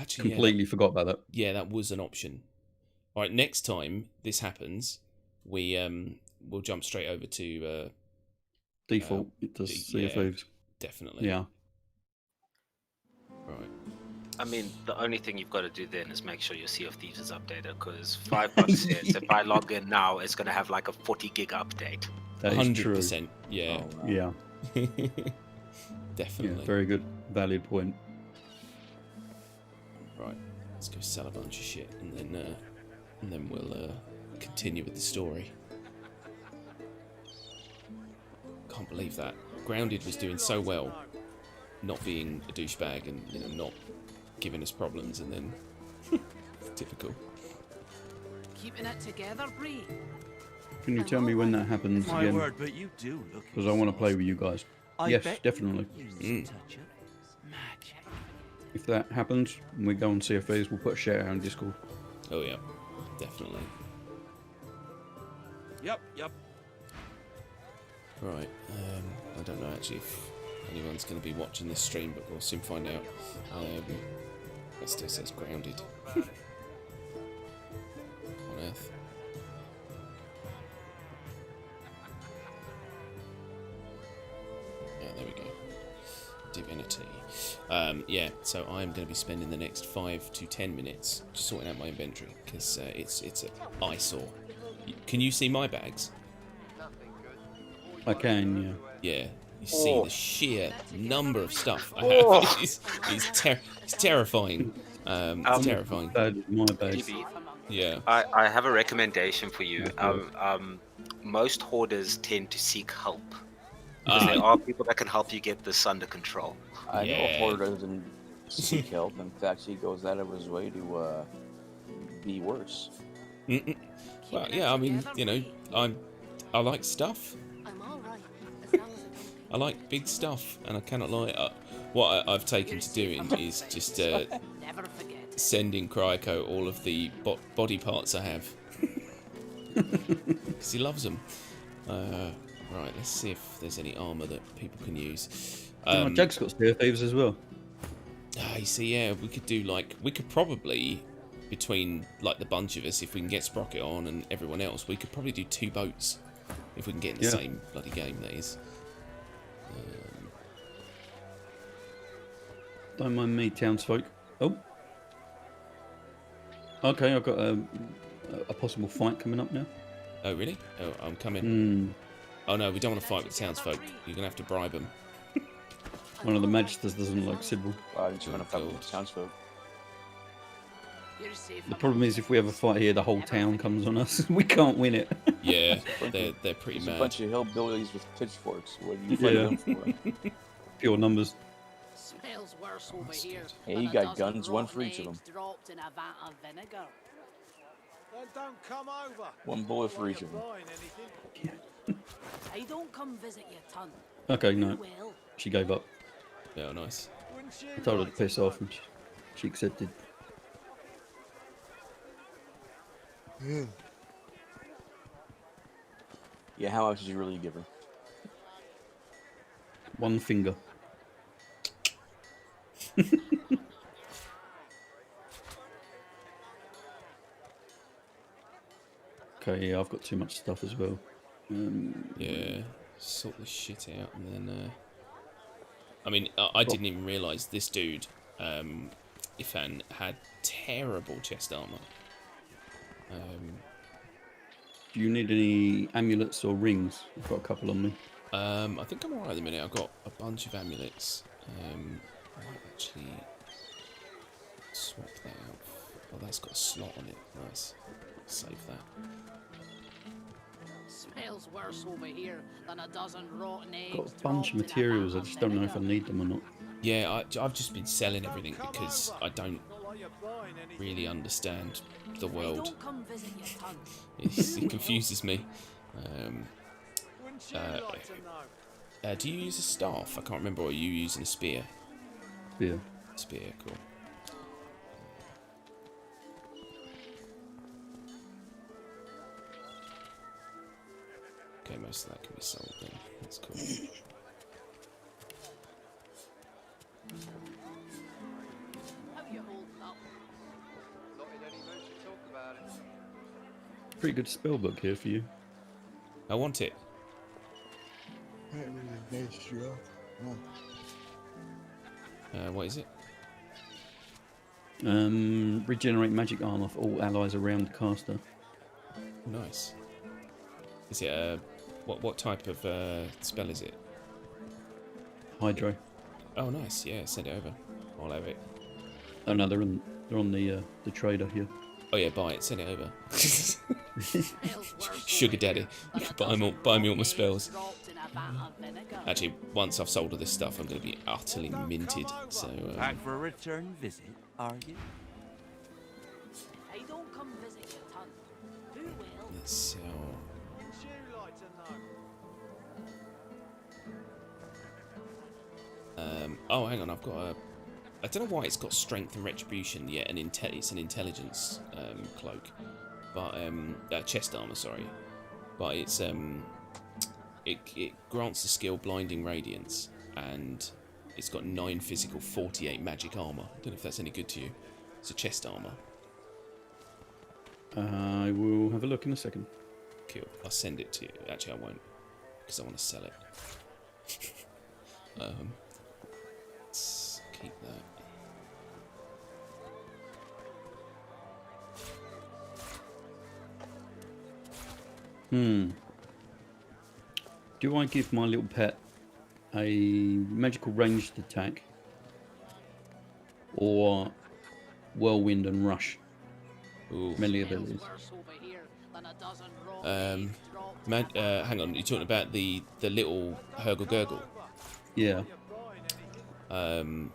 actually, completely forgot about that. Yeah, that was an option. All right, next time this happens, we'll jump straight over to Default, it does CFOs. Definitely. Yeah. Right. I mean, the only thing you've got to do then is make sure your Sea of Thieves is updated, because $5 says if I log in now, it's going to have like a 40 gig update. That is true. 100%. Yeah. Oh, wow. Yeah. Definitely. Yeah, very good. Valid point. Right. Let's go sell a bunch of shit, and then we'll continue with the story. Can't believe that. Grounded was doing so well, not being a douchebag and not giving us problems, and then typical. Keeping it together, Bree. Can you tell me when that happens My again? word, but you do look. Because I want to play with you guys. Yes, definitely. Touch of magic. If that happens, when we go on CFAs, we'll put a shout out on Discord. Oh yeah, definitely. Yep. Right. I don't know actually if anyone's going to be watching this stream, but we'll soon find out. It still says grounded. On Earth. Yeah, there we go. Divinity. Yeah, so I'm going to be spending the next 5 to 10 minutes just sorting out my inventory, because it's an eyesore. Can you see my bags? I can, yeah. Yeah, you see the sheer number of stuff I have. It's terrifying. It's terrifying. My bad. DB, Yeah. I have a recommendation for you. Most hoarders tend to seek help. Because there are people that can help you get this under control. I know a hoarder doesn't seek help. In fact, he goes out of his way to be worse. Well, yeah, I mean, I like stuff. I'm all right, as long as I like big stuff, and I cannot lie. What I've taken to doing is just never forget. sending Cryco all of the body parts I have. Because he loves them. Right, let's see if there's any armour that people can use. Jack's got Spear Thieves as well. You see, yeah, we could probably, between like the bunch of us, if we can get Sprocket on and everyone else, we could probably do 2 boats. If we can get in the same bloody game, that is. Don't mind me, townsfolk. Oh. Okay, I've got a possible fight coming up now. Oh, really? Oh, I'm coming. Oh, no, we don't want to fight with townsfolk. You're going to have to bribe them. One of the magisters doesn't like Sidwell. I'm just gonna fight with the townsfolk. The problem is, if we have a fight here, the whole town comes on us. We can't win it. Yeah, they're pretty There's mad. a bunch of hillbillies with pitchforks. What are you fighting them for? Pure numbers. Smells worse over here. Hey, you got guns, one for each of them. Dropped in a vat of vinegar. Then don't come over. One bullet for each of them. I don't come visit you, ton. Okay, no. Well, She gave up. Yeah, nice. I told her to piss off, and she accepted. Yeah, how much did you really give her? 1 finger. Okay, yeah, I've got too much stuff as well. Yeah, sort this shit out, and then... I mean, I didn't even realise this dude, Ifan, had terrible chest armour. Do you need any amulets or rings? I've got a couple on me. I think I'm alright at the minute. I've got a bunch of amulets. I might actually swap that out. Oh, that's got a slot on it. Nice. Save that. smells worse over here than a dozen rotten eggs. Got a bunch of dropped in a materials. vat I of just don't know if I vinegar. need them or not. Yeah, I've just been selling everything because I don't really understand the I world. don't come visit you, ton. It confuses me. Wouldn't you like to know? Do you use a staff? I can't remember. Or are you using a spear? Yeah. Spear, cool. Okay, most of that can be sold then. That's cool. How you hold that pretty good spell book here for you. I want it. What is it? Regenerate magic armor for all allies around the caster. Nice. Is it a what type of spell is it? Hydro. Oh, nice. Yeah, send it over. I'll have it. Oh no, they're on the trader here. Oh yeah, buy it. Send it over. Smells worse Sugar over daddy. here than a Buy me dozen all my rotten spells. eggs dropped in a vat of vinegar. Actually, once I've sold all this stuff, I'm going to be utterly minted. So Back for a return visit, are you? Hey, don't come visit your ton. Who will? let's sell. Would you like to know? Oh, hang on. I've got a. I don't know why it's got strength and retribution yet. It's an intelligence cloak, but chest armor. Sorry, but it's it grants the skill blinding radiance, and it's got 9 physical, 48 magic armor. I don't know if that's any good to you. It's a chest armor. I will have a look in a second. Cool. I'll send it to you. Actually, I won't, because I want to sell it. Let's keep that. Do I give my little pet a magical ranged attack or whirlwind and rush Ooh. melee Smells abilities? worse over here than a dozen rotten eggs dropped in a vat. Hang on. You're talking about the little Hurgle Gurgle. Yeah. Um,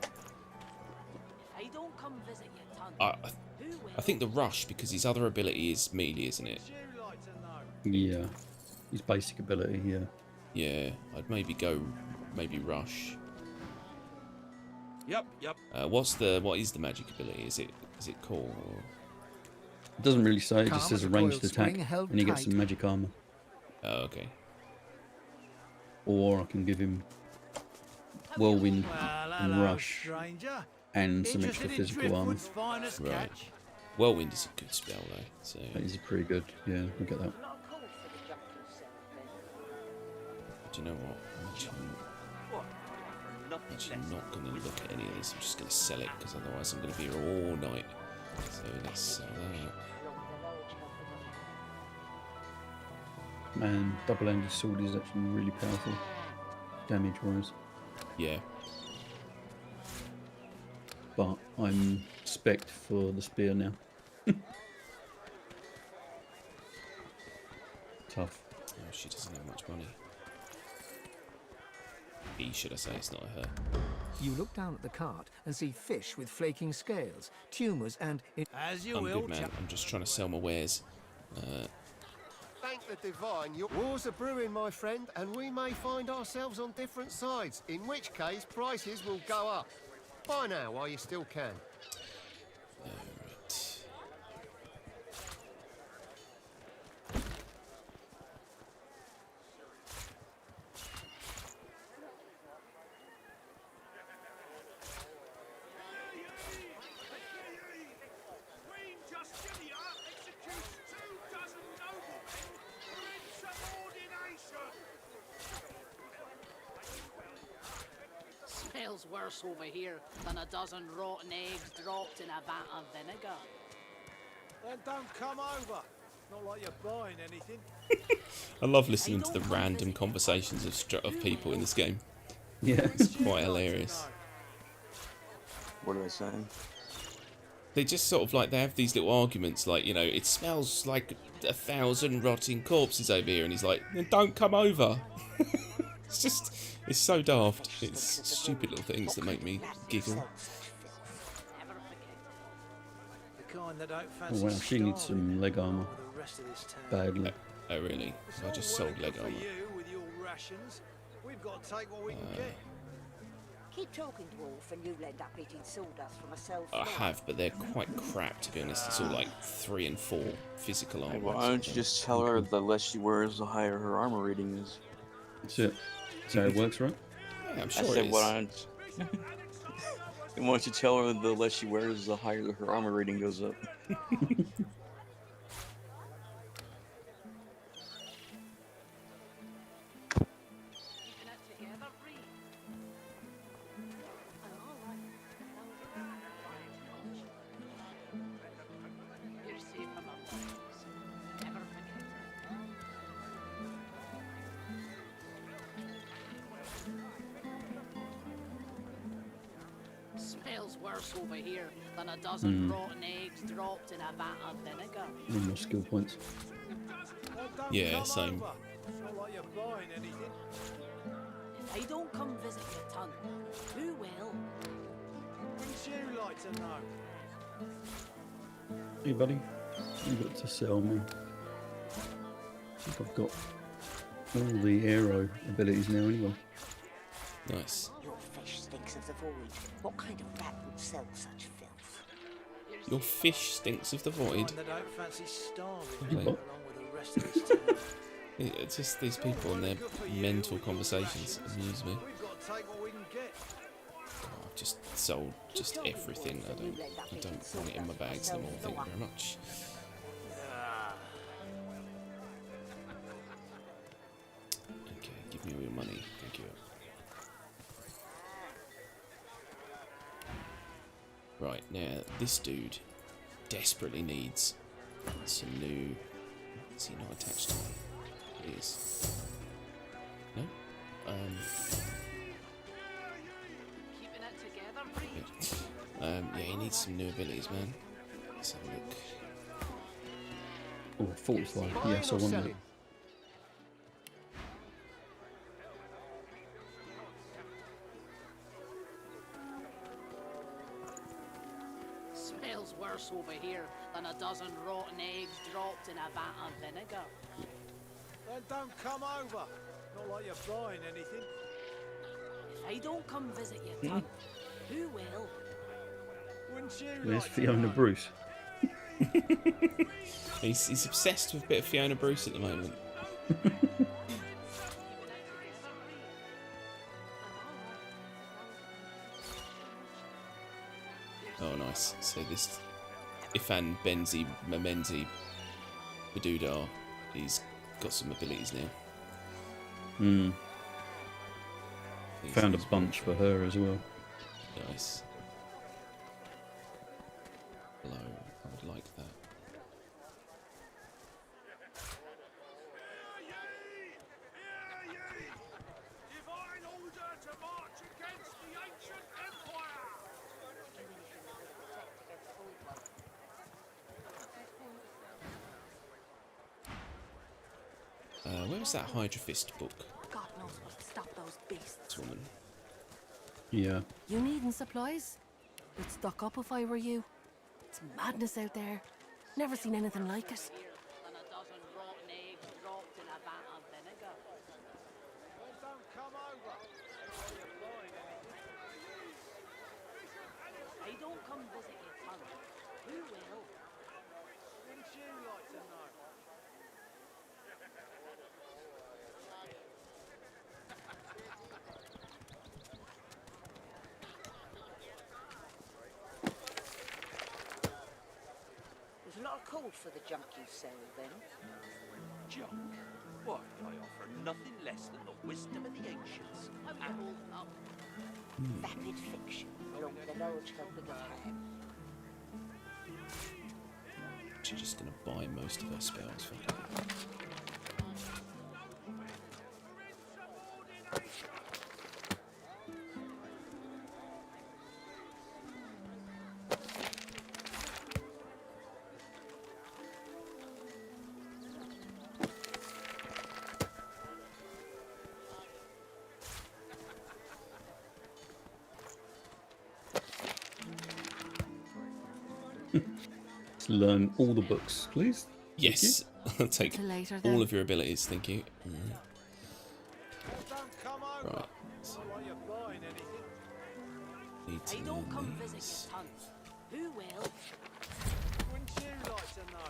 Hey, don't come visit your ton. I Who will? I think the rush, because his other ability is melee, isn't it? Would you like to know? Yeah. His basic ability, yeah. Yeah, I'd maybe go rush. Yep. What is the magic ability? Is it cool? Or... It doesn't really say, it Calm just says as a a ranged coiled attack spring held and he gets tight. some magic armor. Oh, okay. Or I can give him whirlwind Well, and hello, rush stranger. and some extra Interested in physical armor. Driftwood's finest Right. catch? Whirlwind is a good spell though. So That is pretty good. Yeah, I get that. do you know what? I'm actually not going to look at any of this. I'm just going to sell it, because otherwise I'm going to be here all night. So let's sell that. Man, double-handed sword is actually really powerful, damage-wise. Yeah. But I'm spec'd for the spear now. Tough. Oh, she doesn't have much money. He, should I say? It's not her. You look down at the cart and see fish with flaking scales, tumours and... As you I'm will, good, man. I'm just trying to sell my wares. Thank the divine, your wars are brewing, my friend, and we may find ourselves on different sides, in which case prices will go up. Buy now while you still can. Right. Queen Justinia executes 24 noblemen for insubordination. Smells worse over here than a dozen rotten eggs dropped in a vat of vinegar. Then don't come over. Not like you're buying anything. I love listening to the random conversations of people in this game. Yeah. It's quite hilarious. What are they saying? They just sort of like, they have these little arguments like, you know, it smells like 1,000 rotting corpses over here, and he's like, then don't come over. It's just, it's so daft. It's stupid little things that make me giggle. Never forget. The kind that don't Oh fancy wow, she needs some leg armor with the rest of this town. badly. Oh really? It's I all just sold working leg for armor. you with your rations. We've got to take what we can get. Keep talking, dwarf, and you'll end up eating sawdust from a cell I floor. have, but they're quite crap, to be honest. It's all like 3 and 4 physical armor. Hey, why don't you just tell her the less she wears, the higher her armor rating is? That's it. That's how it works, right? Yeah, I'm I sure it said, is. why don't and why don't you tell her the less she wears, the higher her armor rating goes up? Smells worse over here than a dozen rotten eggs dropped in a vat of vinegar. Need more skill points. Then don't Yeah, come same. over. It's not like you're buying anything. If I don't come visit your ton, who will? Wouldn't you like to know? Hey, buddy. You got to sell me. I think I've got all the aero abilities now anyway. Nice. Your fish stinks of the void. What kind of rat would sell such filth? Your fish stinks of the void. One that don't fancy starving Okay. along with the rest of his town. It's just these people and their mental conversations amuse me. We've got to take what we can get. Oh, I've just sold just everything. I don't want it in my bags anymore. Thank you very much. Okay, give me all your money. Thank you. Right, now this dude desperately needs some new... Is he not attached to me? He is. No? Keeping it together, Bree? Yeah, he needs some new abilities, man. Let's have a look. Oh, 45. Buying Yes, I or want selling? that. Smells worse over here than a dozen rotten eggs dropped in a vat of vinegar. Then don't come over. Not like you're buying anything. If I don't come visit your ton, who will? Wouldn't you There's like to Fiona know? Bruce. He's obsessed with a bit of Fiona Bruce at the moment. Oh, nice. So this Ifan Benzi Mamenzi Badudar, he's got some abilities now. Hmm. He's- Found a he's bunch for her as well. Nice. Hello, I would like that. Divine order to march against the ancient empire! Where was that Hydra Fist book? God knows what'll stop those beasts. This woman. Yeah. You needing supplies? I'd stock up if I were you. It's madness out there. Never seen anything like it. Than a dozen rotten eggs dropped in a vat of vinegar. Then don't come over. Not like you're buying anything. If I don't come visit your ton, who will? Wouldn't you like to know? There's a lot of call for the junk you sell, then. Junk? Why, I offer nothing less than the wisdom of the ancients. How you holding up? Vapid fiction, along with a large helping of ham. She's just gonna buy most of her spells. Fuck it. Let's learn all the books, please. Yes, I'll take Till later, all then. of your abilities. Thank you. Then don't come over. Right. Not like you're buying anything. Need I to don't learn come visit these. your ton, who will? Wouldn't you like to know?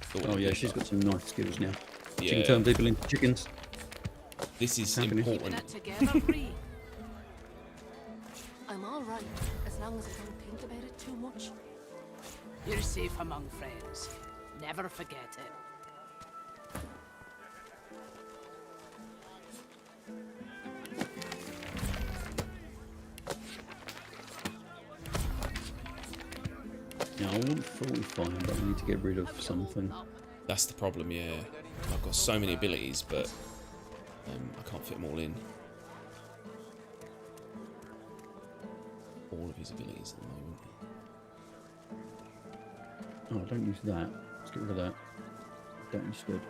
Thought Oh I'd yeah, get she's that. got some nice skills now. She Yeah. can turn people into chickens. This is Happening. Keeping important. it together, Bree? I'm all right, as long as I don't think about it too much. You're safe among friends. Never forget it. Yeah, I want 45, but I need to get rid of something. That's the problem. Yeah, I've got so many abilities, but I can't fit them all in. all of his abilities at the moment. Oh, don't use that. Let's get rid of that. That instead.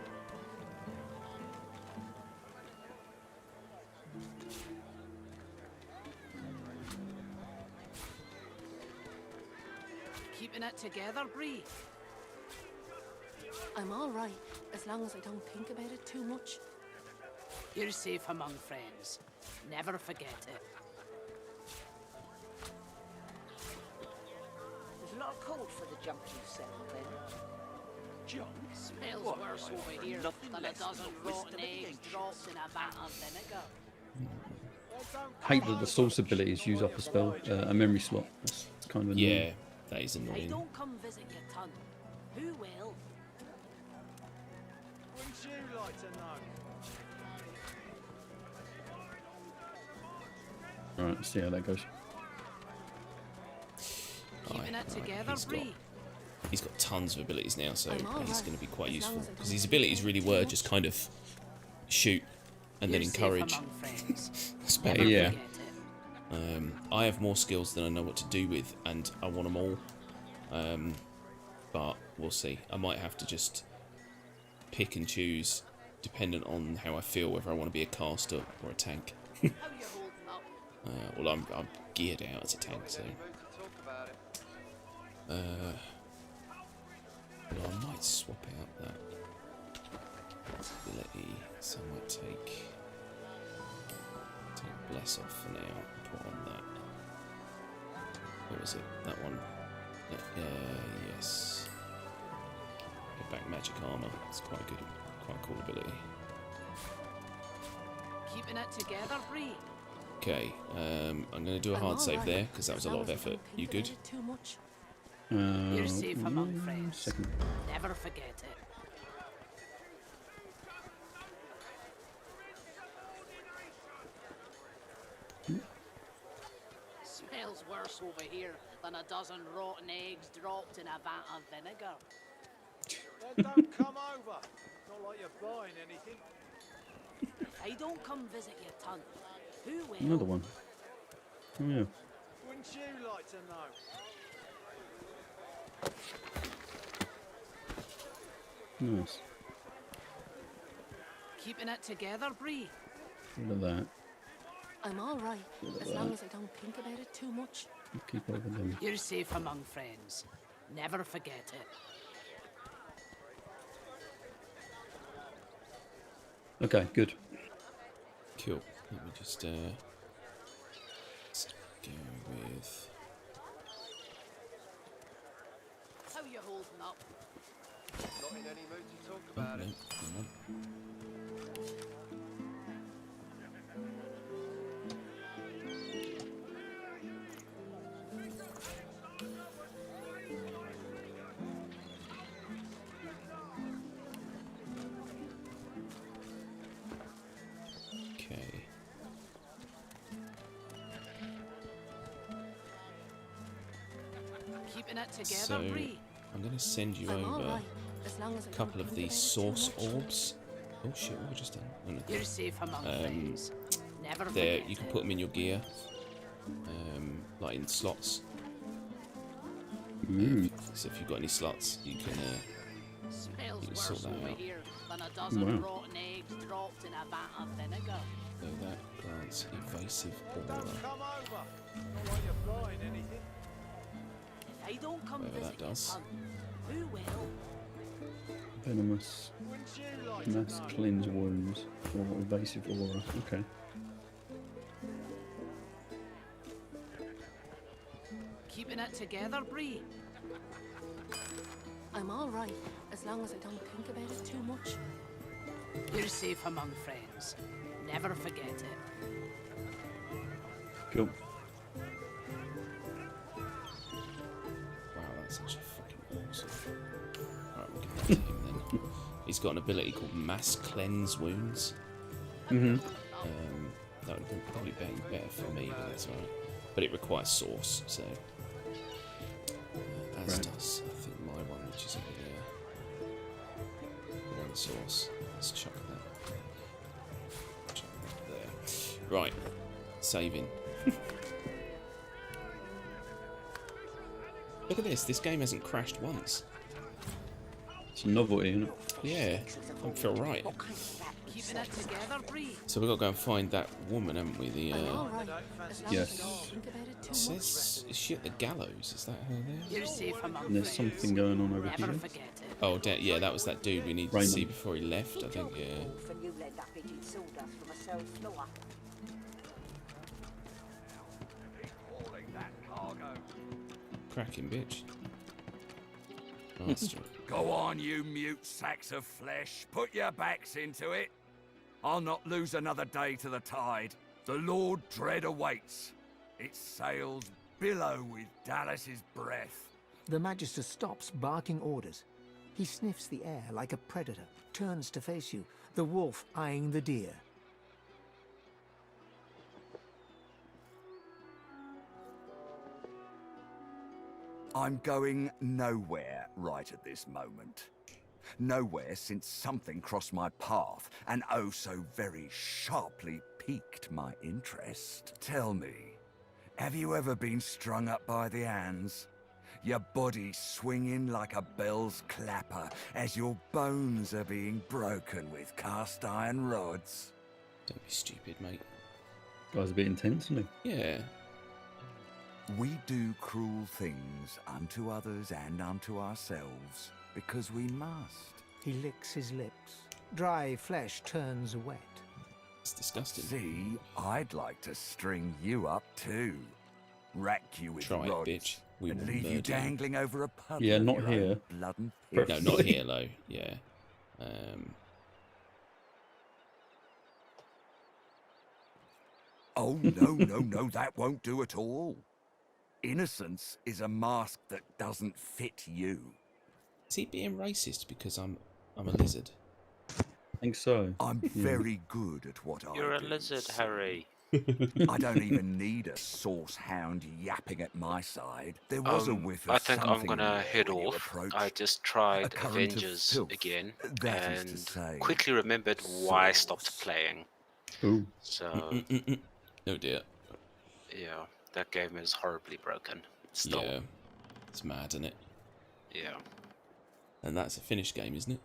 Keeping it together, Bree. I'm all right, as long as I don't think about it too much. You're safe among friends. Never forget it. There's a lot of call for the junk you sell, then. Junk? Smells What, worse I over offer here nothing than a less than dozen the wisdom rotten of the eggs ancients. dropped in a vat of vinegar. Hate that the source abilities use up a spell, a memory slot. That's kind of annoying. Yeah, that is If I annoying. don't come visit your ton, who will? Wouldn't you like to know? Alright, let's see how that goes. Keeping it together, Bree. He's got tons of abilities now, so I'm all he's right, going to be quite as useful. long as I Because don't his think abilities about really it too were much. just kind of shoot and then You're safe encourage. among friends. Spare. Never Yeah. forget it. I have more skills than I know what to do with, and I want them all. But we'll see. I might have to just pick and choose, dependent on how I feel, whether I want to be a caster or a tank. How you holding up? Well, I'm geared out as a tank, so. Well, I might swap out that ability, so I might take Bless off for now and put on that. What was it? That one? Yes. Get back magic armor. It's quite a good, quite a cool ability. Keeping it together, Bree. Okay, I'm going to do a I'm hard all save right, there because that was as a long lot of as I effort. don't think You about good? it too much. You're safe among Yeah, friends. second. Never forget it. Smells worse over here than a dozen rotten eggs dropped in a vat of vinegar. Then don't come over. Not like you're buying anything. If I don't come visit your ton, who will? Another one. Oh yeah. Wouldn't you like to know? Nice. Keeping it together, Bree. Rid of that. I'm all right, Rid of as long that. as I don't think about it too much. Keep over them. You're safe among friends. Never forget it. Okay, good. Cool. Let me just let's go with. How you holding up? Not in any mood to talk Oh, about no, it. hang on. Okay. Keeping it together, So Bree. I'm going to send you I'm all over right, as long as I a don't couple of think these about it too source much. orbs. Oh shit! What have I just done? Oh, no. You're safe among friends. Never There, forget you can it. put them in your gear, like in slots. So if you've got any slots, you can. Smells You can worse sort that over out. here than a dozen Wow. rotten eggs dropped in a vat of vinegar. So that grants evasive Don't aura. come over. Not like you're buying anything. If I don't come Whatever visit that does. your ton, who will? Venomous. Wouldn't you like Mass to know? cleanse wounds. Or evasive aura. Okay. Keeping it together, Bree. I'm all right, as long as I don't think about it too much. You're safe among friends. Never forget it. Cool. Wow, that's actually fucking awesome. Alright, we'll give that to him then. He's got an ability called Mass Cleanse Wounds. Mm-hmm. That would probably be better for me, but that's alright. But it requires source, so. As Right. does, I think, my one, which is over there. The one source. Let's chuck that. Chuck that there. Right. Saving. Look at this. This game hasn't crashed once. It's a novelty, isn't it? Yeah, I feel right. Keeping it together, Bree. So we've got to go and find that woman, haven't we? The All right. As long Yes. as you don't think about it too it says, is she at the gallows? Is that her there? You're safe among And there's friends. something going on over Never here. forget it. Oh, yeah, that was that dude we needed to Raymond. see before he left, I think, yeah. Wolf, and you'll end up eating sawdust from a cell floor. Hauling that cargo. Cracking bitch. Master. Go on, you mute sacks of flesh. Put your backs into it. I'll not lose another day to the tide. The Lord Dread awaits. Its sails billow with Dallas's breath. The Magister stops, barking orders. He sniffs the air like a predator, turns to face you, the wolf eyeing the deer. I'm going nowhere right at this moment. Nowhere since something crossed my path and oh so very sharply piqued my interest. Tell me, have you ever been strung up by the hands? Your body swinging like a bell's clapper as your bones are being broken with cast iron rods? Don't be stupid, mate. Guy's a bit intense, isn't he? Yeah. We do cruel things unto others and unto ourselves because we must. He licks his lips. Dry flesh turns wet. It's disgusting. See, I'd like to string you up too. Rack you with Try it, rods bitch. We and will leave you murder you. dangling over a puddle Yeah, of not your here. own blood and No, piss. not here, Lo. Yeah. Oh, no, that won't do at all. Innocence is a mask that doesn't fit you. Is he being racist because I'm a lizard? I think so. I'm very good at what I do. You're a lizard, so Harry. I don't even need a sauce hound yapping at my side. There was a whiff of I think I'm something in gonna there head when you off. approached. I just A tried current of Avengers filth, again that is to and say, quickly remembered why I stopped sauce. playing. Ooh. So Oh dear. yeah, that game is horribly broken. Still, Yeah. It's mad, isn't it? yeah. And that's a finished game, isn't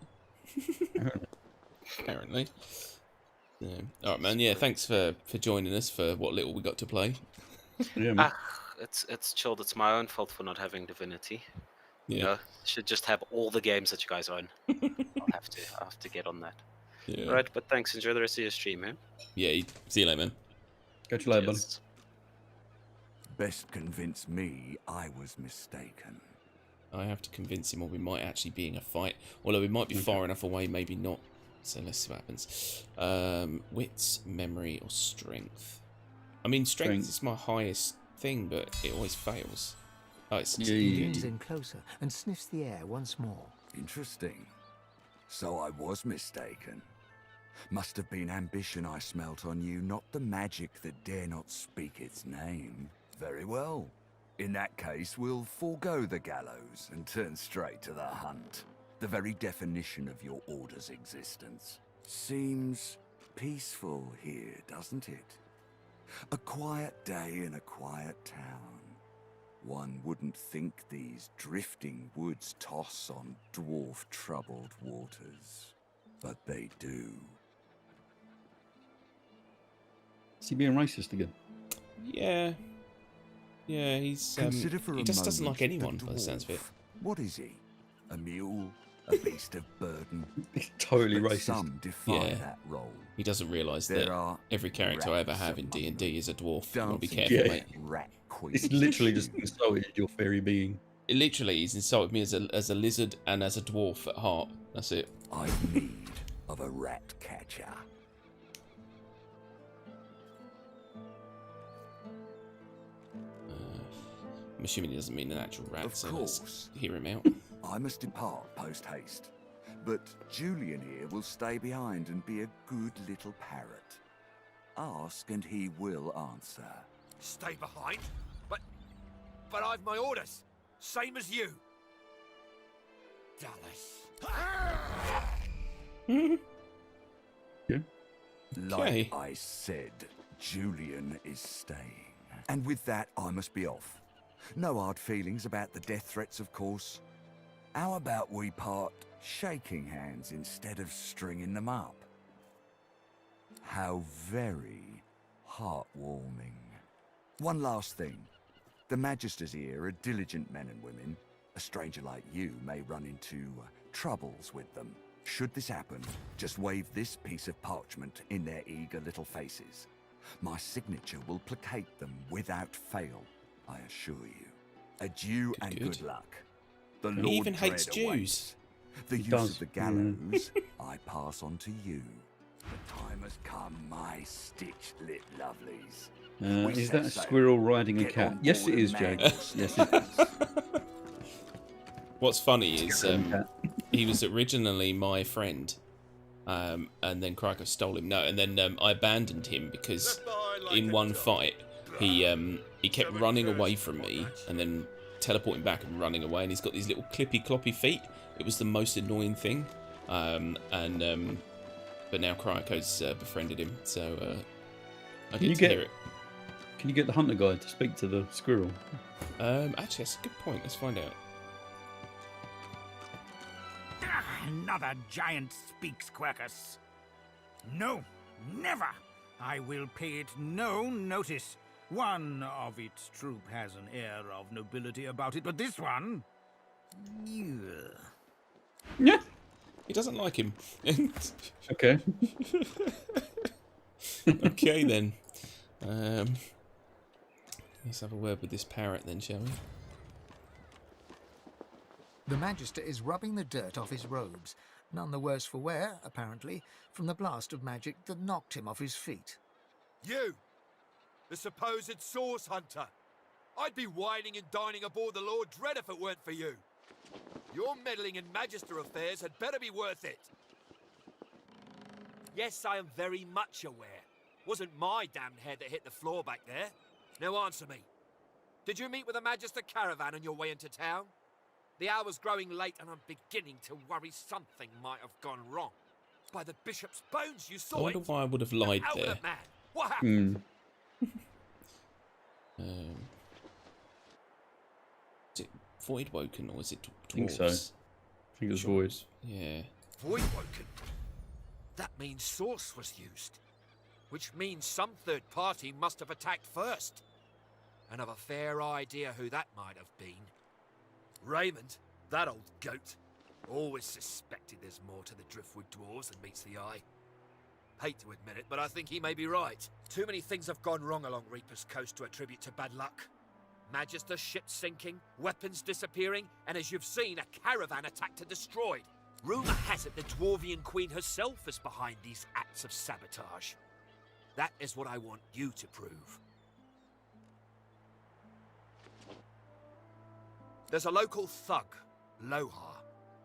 it? Apparently. Yeah. All right, man. Yeah, thanks for joining us for what little we got to play. Yeah, man. It's chilled. It's my own fault for not having Divinity. Yeah. You know, should just have all the games that you guys own. I'll have to get on that. Yeah. All right, but thanks. Enjoy the rest of your stream, man. Yeah. See you later, man. Catch you later, buddy. Cheers. Best convince me I was mistaken. I have to convince him, or we might actually be in a fight. Although we might be far enough away, maybe not. So let's see what happens. Wits, memory, or strength? I mean, strength is my highest thing, but it always fails. Oh, it's He leans in closer and sniffs the air once more. Interesting. So I was mistaken. Must have been ambition I smelt on you, not the magic that dare not speak its name. Very well. In that case, we'll forego the gallows and turn straight to the hunt. The very definition of your order's existence. Seems peaceful here, doesn't it? A quiet day in a quiet town. One wouldn't think these drifting woods toss on dwarf-troubled waters. But they do. Is he being racist again? Yeah. Yeah, he's Consider for he a just doesn't moment like anyone the by the sounds of it. dwarf. What is he? A mule? A beast of burden? He's totally But racist. some defy Yeah. that role. He doesn't realise There that are every character I ever rats have in among D&D is a dwarf. You gotta be dancing careful, Yeah. mate. rat queens. It's literally just insulted your fairy being. It literally, he's insulted me as a lizard and as a dwarf at heart. That's it. I've need of a rat catcher. I'm assuming he doesn't mean an actual rat, Of so let's course. hear him out. I must depart post-haste. But Julian here will stay behind and be a good little parrot. Ask and he will answer. Stay behind? But I've my orders. Same as you. Dallas. Like Okay. I said, Julian is staying. And with that, I must be off. No hard feelings about the death threats, of course. How about we part shaking hands instead of stringing them up? How very heartwarming. One last thing. The Magisters here are diligent men and women. A stranger like you may run into troubles with them. Should this happen, just wave this piece of parchment in their eager little faces. My signature will placate them without fail, I assure you. Adieu and good luck. The He Lord even hates Dread Jews. awaits. The He use does, of the gallows, I pass on to you. The time has come, my stitched-lit lovelies. Is that a squirrel riding a Get cat? on Yes, board it is, and Jag. mangle Yes, it is. What's funny is cat. he was originally my friend, and then Kryko stole him. No, and then I abandoned him because in one fight he kept running away from me and then teleporting back and running away, and he's got these little clippy cloppy feet. It was the most annoying thing, but now Kryko's befriended him, so I get to hear it. Can you get the hunter guide to speak to the squirrel? Actually, that's a good point. Let's find out. Another giant speaks, Quercus. No, never. I will pay it no notice. One of its troop has an air of nobility about it, but this one... Yeah. He doesn't like him. Okay. Okay, then. Let's have a word with this parrot then, shall we? The Magister is rubbing the dirt off his robes, none the worse for wear, apparently, from the blast of magic that knocked him off his feet. You! The supposed source hunter! I'd be whining and dining aboard the Lord Dread if it weren't for you. Your meddling in Magister affairs had better be worth it. Yes, I am very much aware. Wasn't my damned head that hit the floor back there. Now answer me. Did you meet with a Magister caravan on your way into town? The hour's growing late and I'm beginning to worry something might have gone wrong. By the bishop's bones, you saw I wonder it. why I would have lied Out with there. it, man. What happened? Is it Void Woken or is it Dwarves? I think so. I think it was Void. Yeah. Void Woken? That means source was used. Which means some third party must have attacked first. And I've a fair idea who that might have been. Raymond, that old goat, always suspected there's more to the Driftwood Dwarves than meets the eye. Hate to admit it, but I think he may be right. Too many things have gone wrong along Reaper's Coast to attribute to bad luck. Magister ships sinking, weapons disappearing, and as you've seen, a caravan attacked and destroyed. Rumour has it the Dwarvian Queen herself is behind these acts of sabotage. That is what I want you to prove. There's a local thug, Lohar.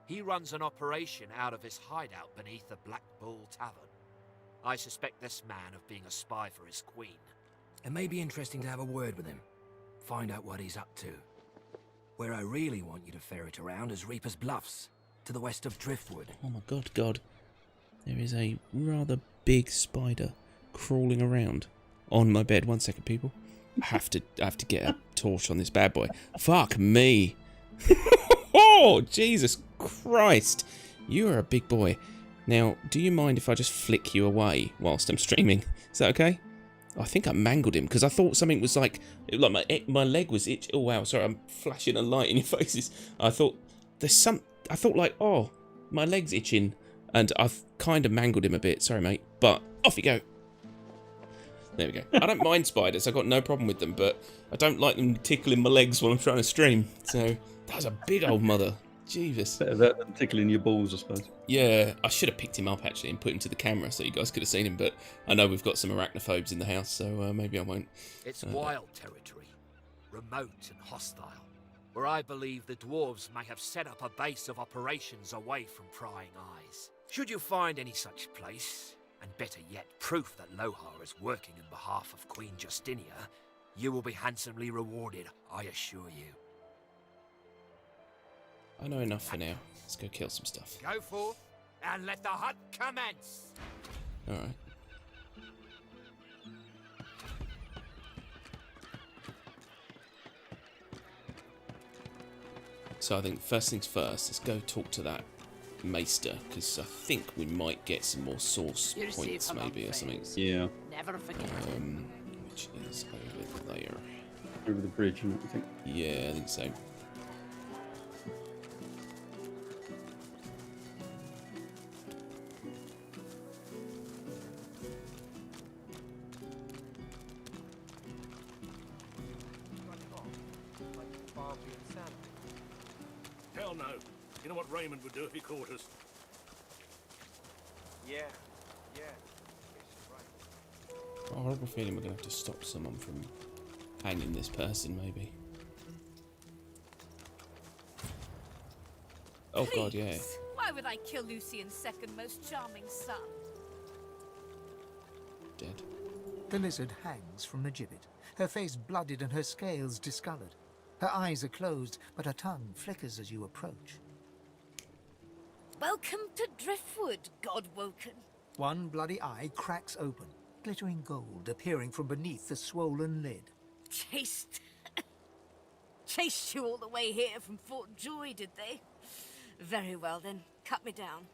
He runs an operation out of his hideout beneath the Black Bull Tavern. I suspect this man of being a spy for his queen. It may be interesting to have a word with him. Find out what he's up to. Where I really want you to ferret around is Reaper's Bluffs, to the west of Driftwood. Oh my god. There is a rather big spider crawling around on my bed. 1 second, people. I have to get a torch on this bad boy. Fuck me. Oh, Jesus Christ. You are a big boy. Now, do you mind if I just flick you away whilst I'm streaming? Is that okay? I think I mangled him because I thought something was like my leg was itch. Oh wow, sorry, I'm flashing a light in your faces. I thought like, oh, my leg's itching, and I've kind of mangled him a bit. Sorry, mate, but off you go. There we go. I don't mind spiders. I've got no problem with them, but I don't like them tickling my legs while I'm trying to stream. So that was a big old mother. Jesus. Better that than tickling your balls, I suppose. Yeah, I should have picked him up actually and put him to the camera so you guys could have seen him, but I know we've got some arachnophobes in the house, so maybe I won't. It's wild territory, remote and hostile, where I believe the dwarves may have set up a base of operations away from prying eyes. Should you find any such place, and better yet, proof that Lohar is working in behalf of Queen Justinia, you will be handsomely rewarded, I assure you. I know enough for now. Let's go kill some stuff. Go forth, and let the hunt commence! Alright. So I think first things first, let's go talk to that maester, because I think we might get some more source You're points safe, maybe, or something. Yeah. Never forget Which is over there. Over the bridge, I think. Yeah, I think so. Hell no. You know what Raymond would do if he caught us? Yeah. A horrible feeling we're going to have to stop someone from hanging this person, maybe. Oh god, yeah. Please, why would I kill Lucian's second most charming son? Dead. The lizard hangs from the gibbet, her face blooded and her scales discolored. Her eyes are closed, but her tongue flickers as you approach. Welcome to Driftwood, God-woken. One bloody eye cracks open, glittering gold appearing from beneath the swollen lid. Chased you all the way here from Fort Joy, did they? Very well then, cut me down.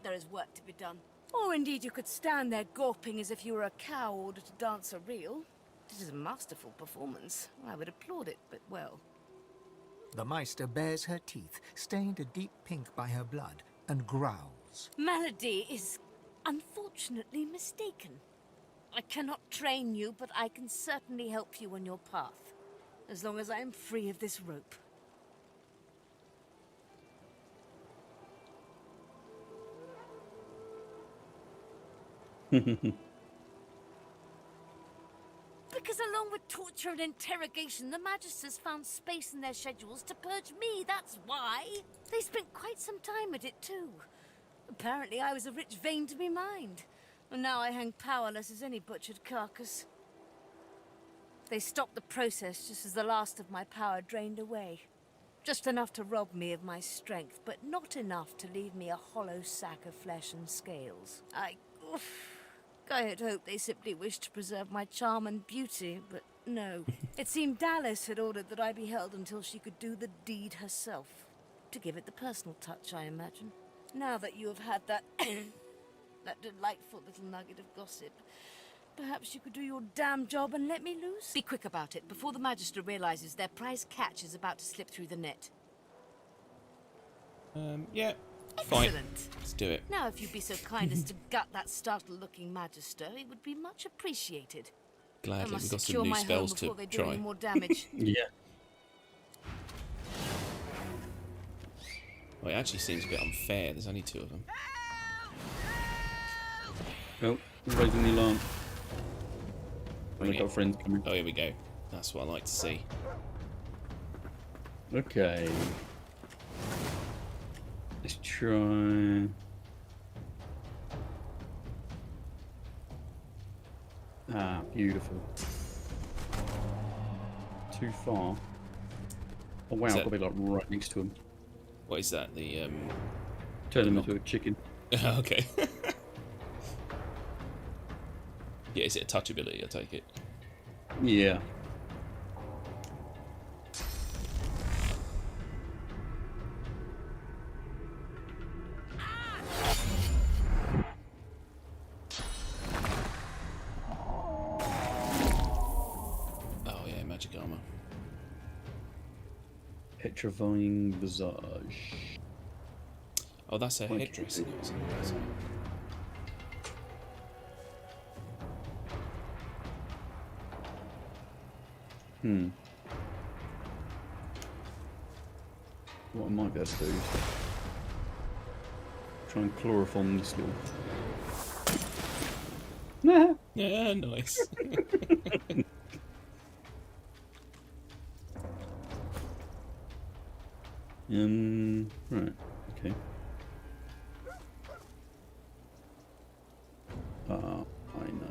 There is work to be done. Or indeed you could stand there gawping as if you were a cow ordered to dance a reel. This is a masterful performance. I would applaud it, but well. The Meister bares her teeth, stained a deep pink by her blood, and growls. Melody is unfortunately mistaken. I cannot train you, but I can certainly help you on your path, as long as I am free of this rope. Because along with torture and interrogation, the Magisters found space in their schedules to purge me, that's why. They spent quite some time at it too. Apparently I was a rich vein to be mined, and now I hang powerless as any butchered carcass. They stopped the process just as the last of my power drained away. Just enough to rob me of my strength, but not enough to leave me a hollow sack of flesh and scales. I had hoped they simply wished to preserve my charm and beauty, but no. It seemed Dallas had ordered that I be held until she could do the deed herself. To give it the personal touch, I imagine. Now that you have had that that delightful little nugget of gossip, perhaps you could do your damn job and let me loose? Be quick about it, before the Magister realizes their prize catch is about to slip through the net. Yeah. Fine. Excellent. Let's do it. Now, if you'd be so kind as to gut that startled-looking Magister, it would be much appreciated. Gladly, I must we've got secure some new my home spells before to they do try. any more damage. Yeah. Well, it actually seems a bit unfair. There's only 2 of them. Oh, raising the alarm. Bring I've got it. friends coming. Oh, here we go. That's what I like to see. Okay. Let's try. Ah, beautiful. Too far. Oh wow, Is I've that- got to be like right next to him. What is that? The Turn him into a chicken. Okay. Yeah, is it a touch ability? I take it. Yeah. Oh yeah, magic armor. Petrifying visage. Oh, that's a Like- headdress. Isn't it? What I might be able to do is try and chloroform this little. Yeah, nice. Right, okay. I know.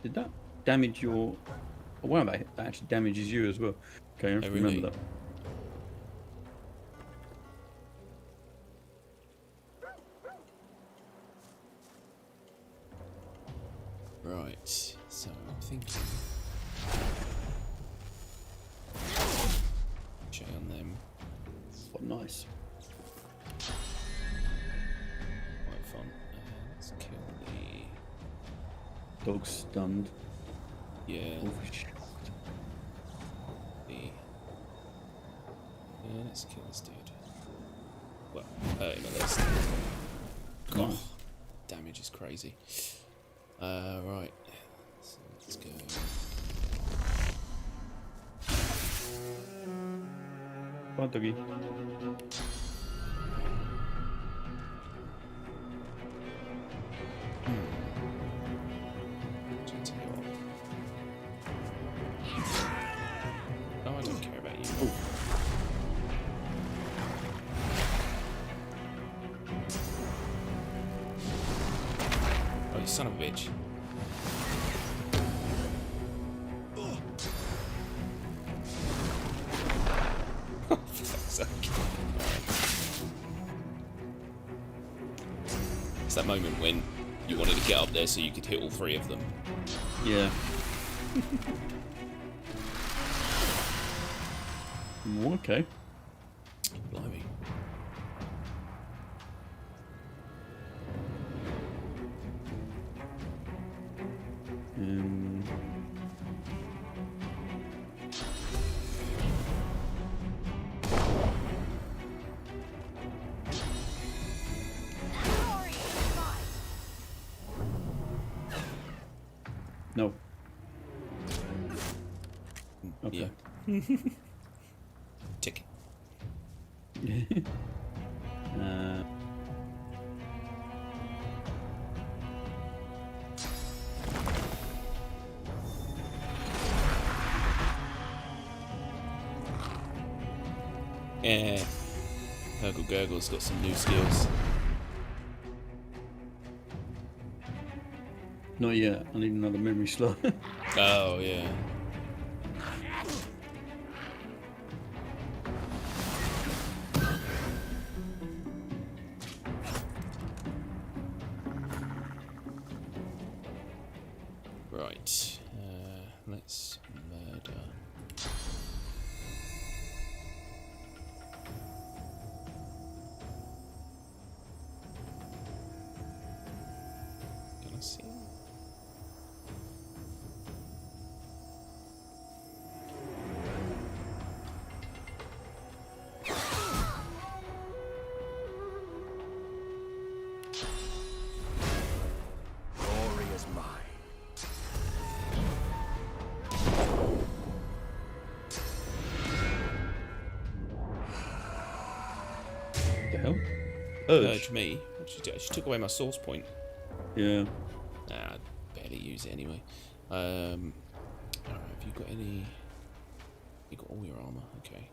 Did that damage your... Oh, wow, that actually damages you as well. Okay, I have to really? remember that. Right, so I'm thinking. Check on them. What nice. Quite fun. Let's kill the. Dog's stunned. Yeah. Wolf is shocked. Yeah, let's kill this dude. Well, hurt him at least. God, damage is crazy. Right. So let's go. Bye, doggy. Oh, I don't care about you. Oh, you son of a bitch. Oh, for fuck's sake. It's that moment when you wanted to get up there so you could hit all three of them. Yeah. Okay. Blimey. No. Okay. Yeah. Tick. Yeah. Gurgle Gurgle's got some new skills. Not yet. I need another memory slot. Oh, yeah. Right. Let's murder. Can I see? Glory is mine. The hell? Urge me. What did she do? She took away my source point. Yeah. Nah, I'd barely use it anyway. Alright, have you got any? You got all your armor, okay.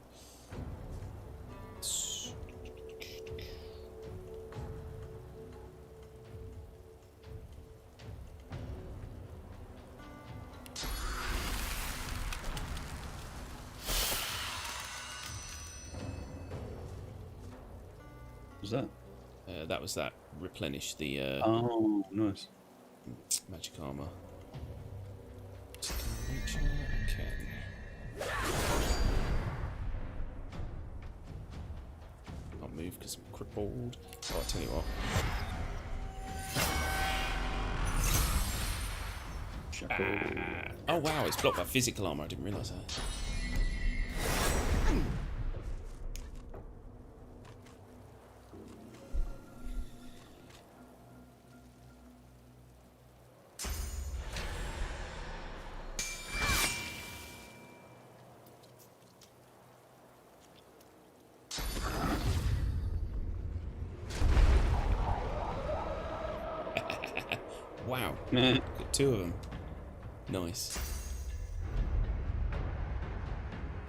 Was that? That was that. Replenish the Oh, nice. magic armor. I can't move because I'm crippled. Oh, I'll tell you what. Oh wow, it's blocked by physical armor. I didn't realise that. Wow, got two of them. Nice.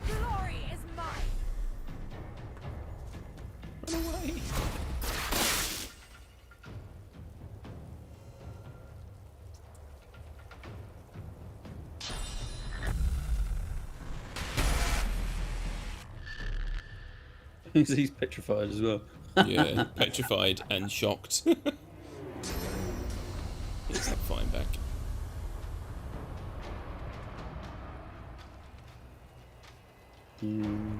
Glory is mine. Run away. He's petrified as well. Yeah, petrified and shocked. He's not fighting back. Mm.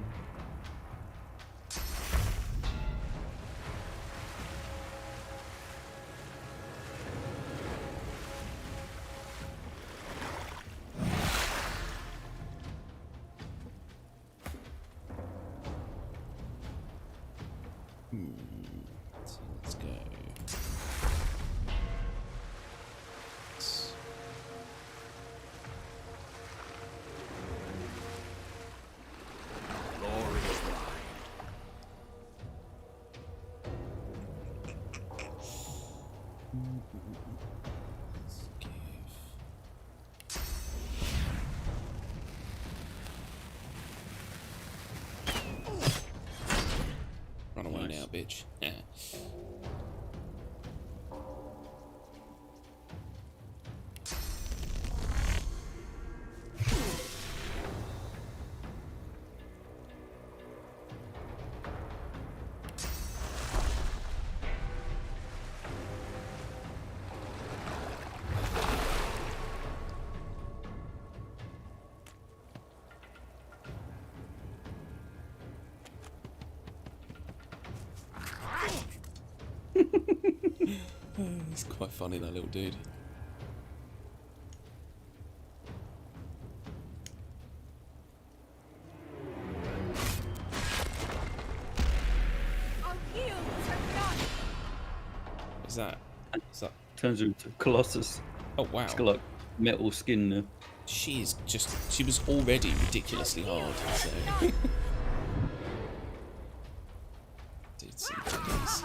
So let's go. Run away now, bitch. Yeah. It's quite funny, that little dude. Is that? Turns her into Colossus. Oh wow! It's got like metal skin now. She is just. She was already ridiculously hard. So. Did some things.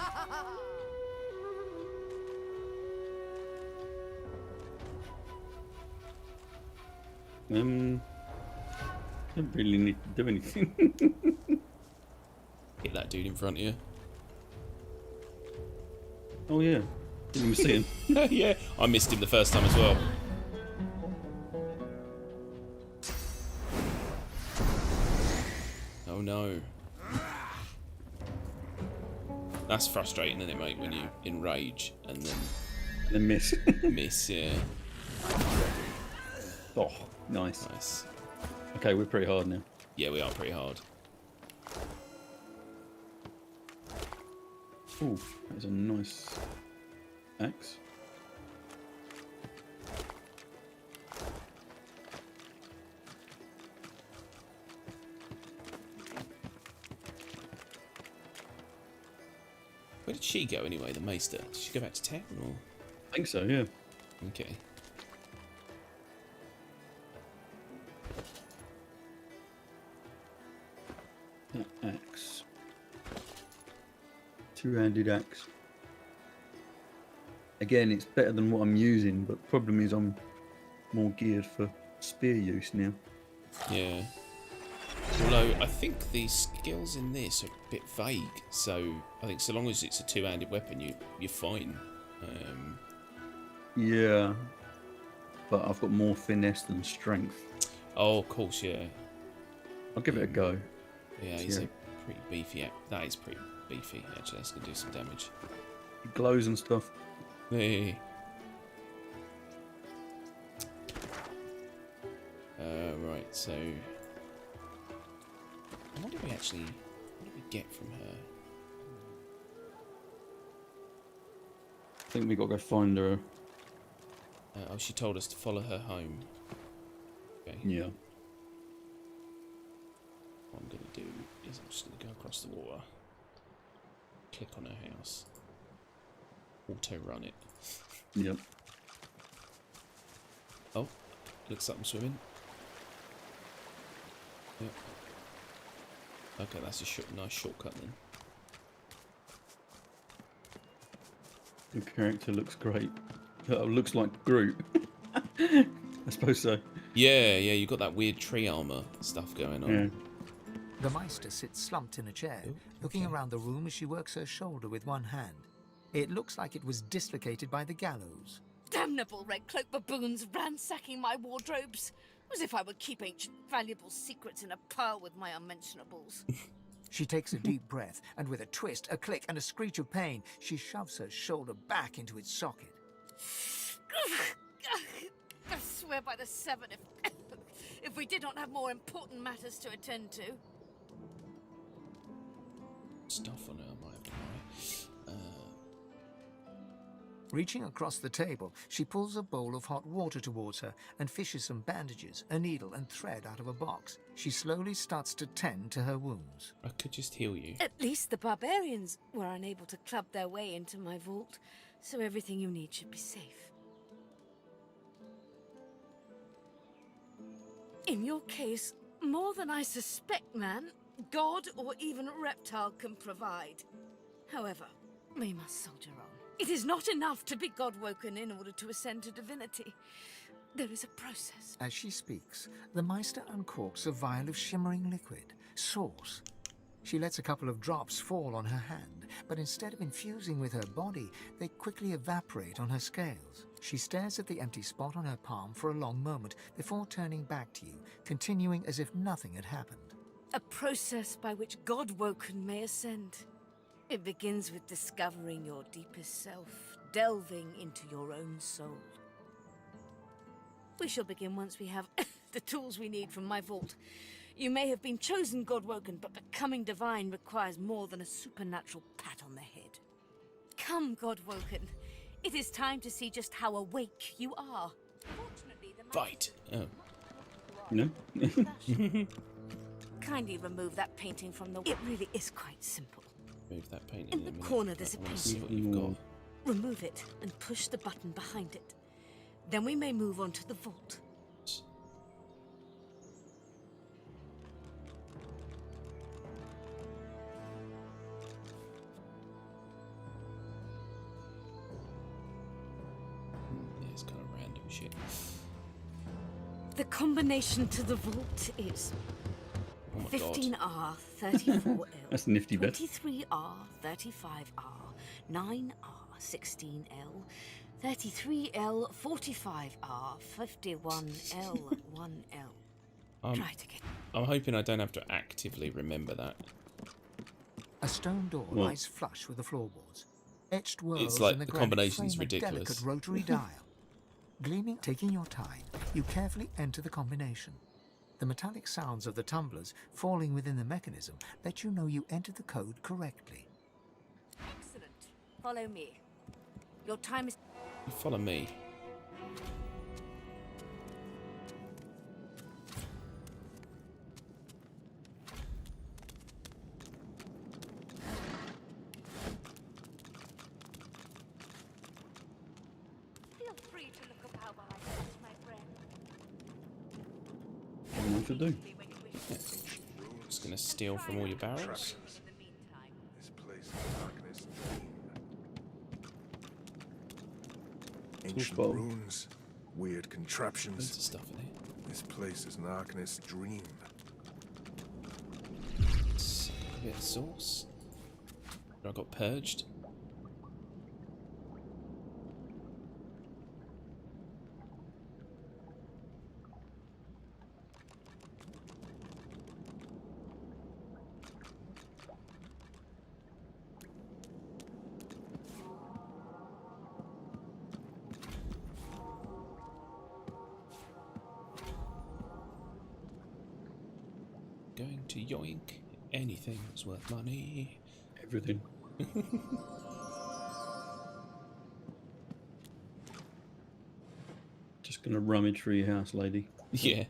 Don't really need to do anything. Hit that dude in front of you. Oh yeah, didn't even see him. Yeah, I missed him the first time as well. Oh no. That's frustrating, isn't it, mate, when you enrage and then miss. Miss, yeah. Oh, nice. Nice. Okay, we're pretty hard now. Yeah, we are pretty hard. Ooh, that's a nice axe. Where did she go anyway, the Maester? Did she go back to town or? I think so, yeah. Okay. That axe. Two-handed axe. Again, it's better than what I'm using, but the problem is I'm more geared for spear use now. Yeah. Although I think the skills in this are a bit vague, so I think so long as it's a two-handed weapon, you're fine. Yeah, but I've got more finesse than strength. Oh, of course, yeah. I'll give it a go. Yeah, he's a pretty beefy. That is pretty beefy. Actually, that's gonna do some damage. It glows and stuff. Hey. Right, so what did we get from her? I think we got to go find her. Oh, she told us to follow her home. Okay. Yeah. What I'm going to do is I'm just going to go across the water, click on her house, auto-run it. Yep. Oh, looks like I'm swimming. Yep. Okay, that's a nice shortcut then. Your character looks great. Looks like Groot. I suppose so. Yeah, you got that weird tree armor stuff going on. Yeah. The Meister sits slumped in a chair, looking around the room as she works her shoulder with one hand. It looks like it was dislocated by the gallows. Damnable red cloak baboons ransacking my wardrobes, as if I would keep ancient valuable secrets in a pile with my unmentionables. She takes a deep breath, and with a twist, a click, and a screech of pain, she shoves her shoulder back into its socket. I swear by the seven, if we did not have more important matters to attend to. Stuff on her, I might have to buy. Reaching across the table, she pulls a bowl of hot water towards her and fishes some bandages, a needle and thread out of a box. She slowly starts to tend to her wounds. I could just heal you. At least the barbarians were unable to club their way into my vault, so everything you need should be safe. In your case, more than I suspect, man, god or even reptile can provide. However, we must soldier on. It is not enough to be God-woken in order to ascend to divinity. There is a process. As she speaks, the Meister uncorks a vial of shimmering liquid, sauce. She lets a couple of drops fall on her hand, but instead of infusing with her body, they quickly evaporate on her scales. She stares at the empty spot on her palm for a long moment before turning back to you, continuing as if nothing had happened. A process by which God-woken may ascend. It begins with discovering your deepest self, delving into your own soul. We shall begin once we have the tools we need from my vault. You may have been chosen God-woken, but becoming divine requires more than a supernatural pat on the head. Come, God-woken. It is time to see just how awake you are. Fortunately, the Fight! Oh. No? Kindly remove that painting from the... It really is quite simple. Move that painting In the corner there's a I want to see what painting. you've got. Remove it and push the button behind it. Then we may move on to the vault. Yeah, it's kind of random shit. The combination to the vault is Oh my god. 15R, 34L, That's nifty bit. 23R, 35R, 9R, 16L, 33L, 45R, 51L, 1L. Try to get... I'm hoping I don't have to actively remember that. A stone door Well- lies flush with the floorboards. Etched whorls It's like in the the granite combination's frame a ridiculous. delicate rotary dial. Gleaming, taking your time, you carefully enter the combination. The metallic sounds of the tumblers falling within the mechanism let you know you entered the code correctly. Excellent. Follow me. Your time is... You follow me. Feel free to look about while I catch my breath. What do you want to do? Just gonna steal from all your barrels. This place is darkness. Ancient bowl. runes, weird Loads contraptions. of stuff in here. This place is Narkness' dream. It's a bit of sauce. I got purged. Going to yoink anything that's worth money. Everything. Just gonna rummage through your house, lady. Yeah.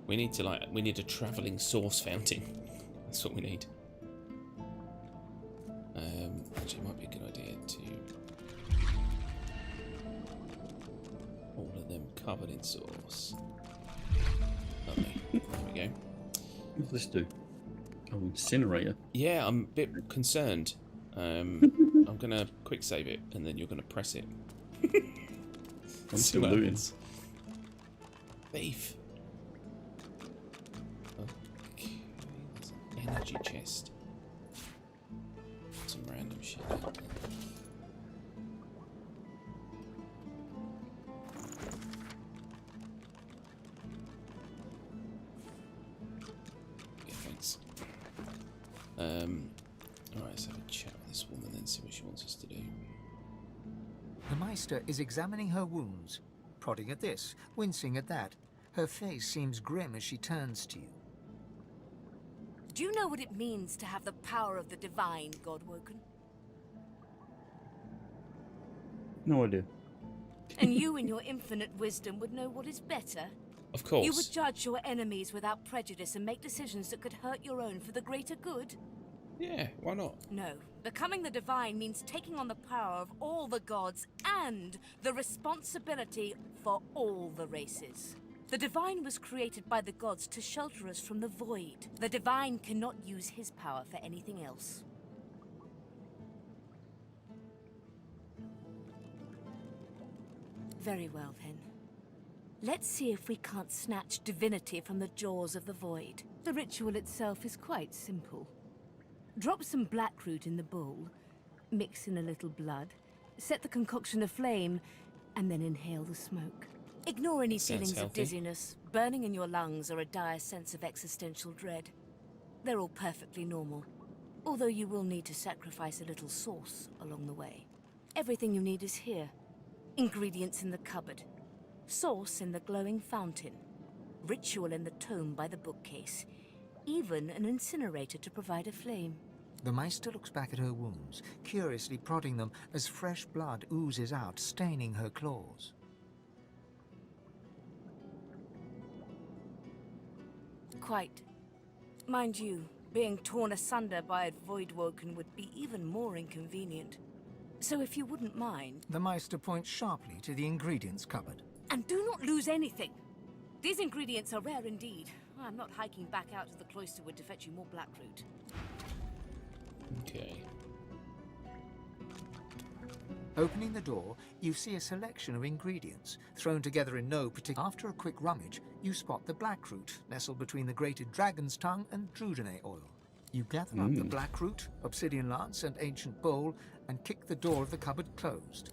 We need a travelling source fountain. That's what we need. Actually, it might be a good idea to all of them covered in sauce. Lovely. There we go. What's this do? Oh, incinerator. Yeah, I'm a bit concerned. I'm gonna quick save it, and then you're gonna press it. I'm See still what looting. happens. Thief. Okay, there's an energy chest. Some random shit. Yeah, thanks. Alright, let's have a chat with this woman then, see what she wants us to do. The Meister is examining her wounds, prodding at this, wincing at that. Her face seems grim as she turns to you. Do you know what it means to have the power of the divine, Godwoken? No idea. And you, in your infinite wisdom, would know what is better? Of course. You would judge your enemies without prejudice and make decisions that could hurt your own for the greater good? Yeah, why not? No. Becoming the divine means taking on the power of all the gods and the responsibility for all the races. The divine was created by the gods to shelter us from the void. The divine cannot use his power for anything else. Very well, then. Let's see if we can't snatch divinity from the jaws of the void. The ritual itself is quite simple. Drop some blackroot in the bowl, mix in a little blood, set the concoction aflame, and then inhale the smoke. Ignore any Sounds feelings of healthy. dizziness, burning in your lungs, or a dire sense of existential dread. They're all perfectly normal, although you will need to sacrifice a little sauce along the way. Everything you need is here. Ingredients in the cupboard. Sauce in the glowing fountain. Ritual in the tome by the bookcase. Even an incinerator to provide a flame. The Meister looks back at her wounds, curiously prodding them as fresh blood oozes out, staining her claws. Quite. Mind you, being torn asunder by a Voidwoken would be even more inconvenient. So if you wouldn't mind... The Meister points sharply to the ingredients cupboard. And do not lose anything! These ingredients are rare indeed. I'm not hiking back out to the cloisterwood to fetch you more blackroot. Okay. Opening the door, you see a selection of ingredients, thrown together in no particular... After a quick rummage, you spot the blackroot, nestled between the grated dragon's tongue and Drudene oil. You gather up the blackroot, obsidian lance, and ancient bowl, and kick the door of the cupboard closed.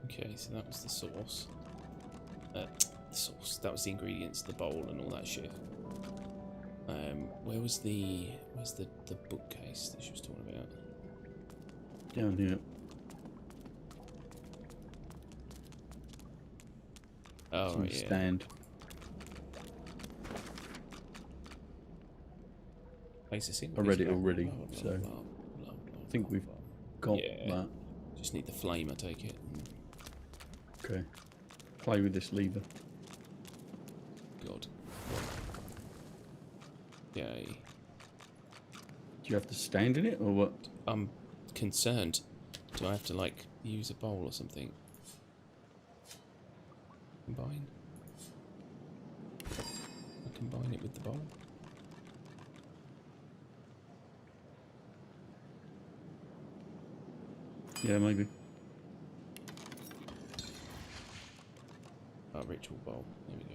Okay, so that was the sauce. That was the ingredients, the bowl, and all that shit. Where's the bookcase that she was talking about? Down here. Oh, Some right, yeah. stand. Place a single I piece read of it already, blah, blah, so blah, blah, I think we've got that. Just need the flame, I take it. Okay. Play with this lever. God. Yay. Do you have to stand in it or what? I'm concerned. Do I have to, like, use a bowl or something? Combine? I combine it with the bowl? Yeah, maybe. Oh, ritual bowl. There we go.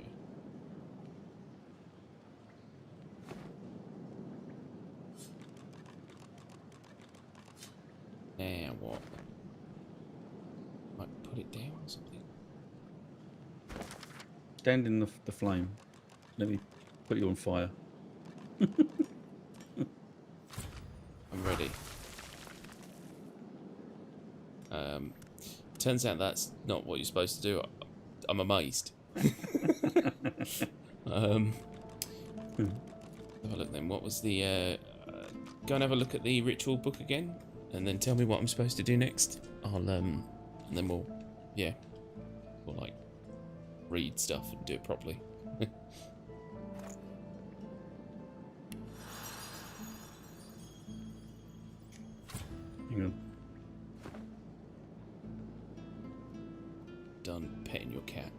Now what? Might put it down or something. Stand in the flame. Let me put you on fire. I'm ready. Turns out that's not what you're supposed to do. I'm amazed. Have a look then. What was the... go and have a look at the ritual book again, and then tell me what I'm supposed to do next. I'll, and then we'll like, read stuff and do it properly. Hang on. Done petting your cat.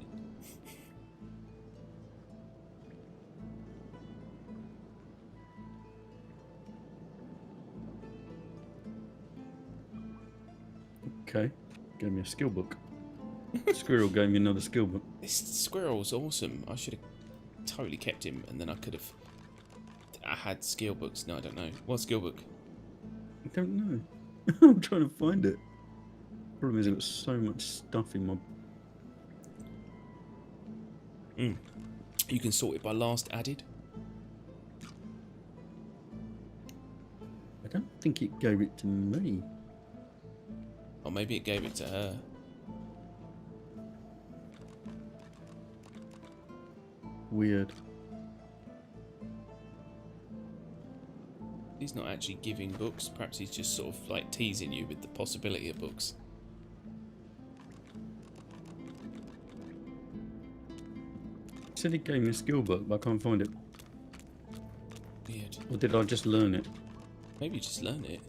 Okay. Gave me a skill book. Squirrel gave me another skill book. This squirrel's awesome. I should have totally kept him, and then I could have... I had skill books. No, I don't know. What skill book? I don't know. I'm trying to find it. Problem is I've got so much stuff in my... You can sort it by last added. don't think it gave it to me. Or maybe it gave it to her. Weird. He's not actually giving books. Perhaps he's just sort of like teasing you with the possibility of books. It said it gave me a skill book, but I can't find it. Weird. Or did I just learn it? Maybe you just learn it.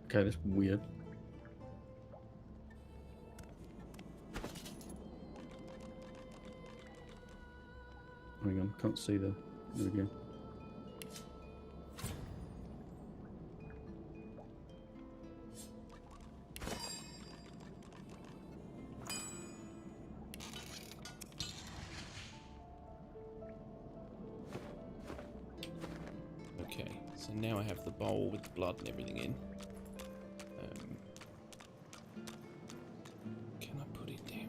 Okay, that's weird. Hang on, can't see the... There we go. Okay, so now I have the bowl with the blood and everything in. Can I put it down?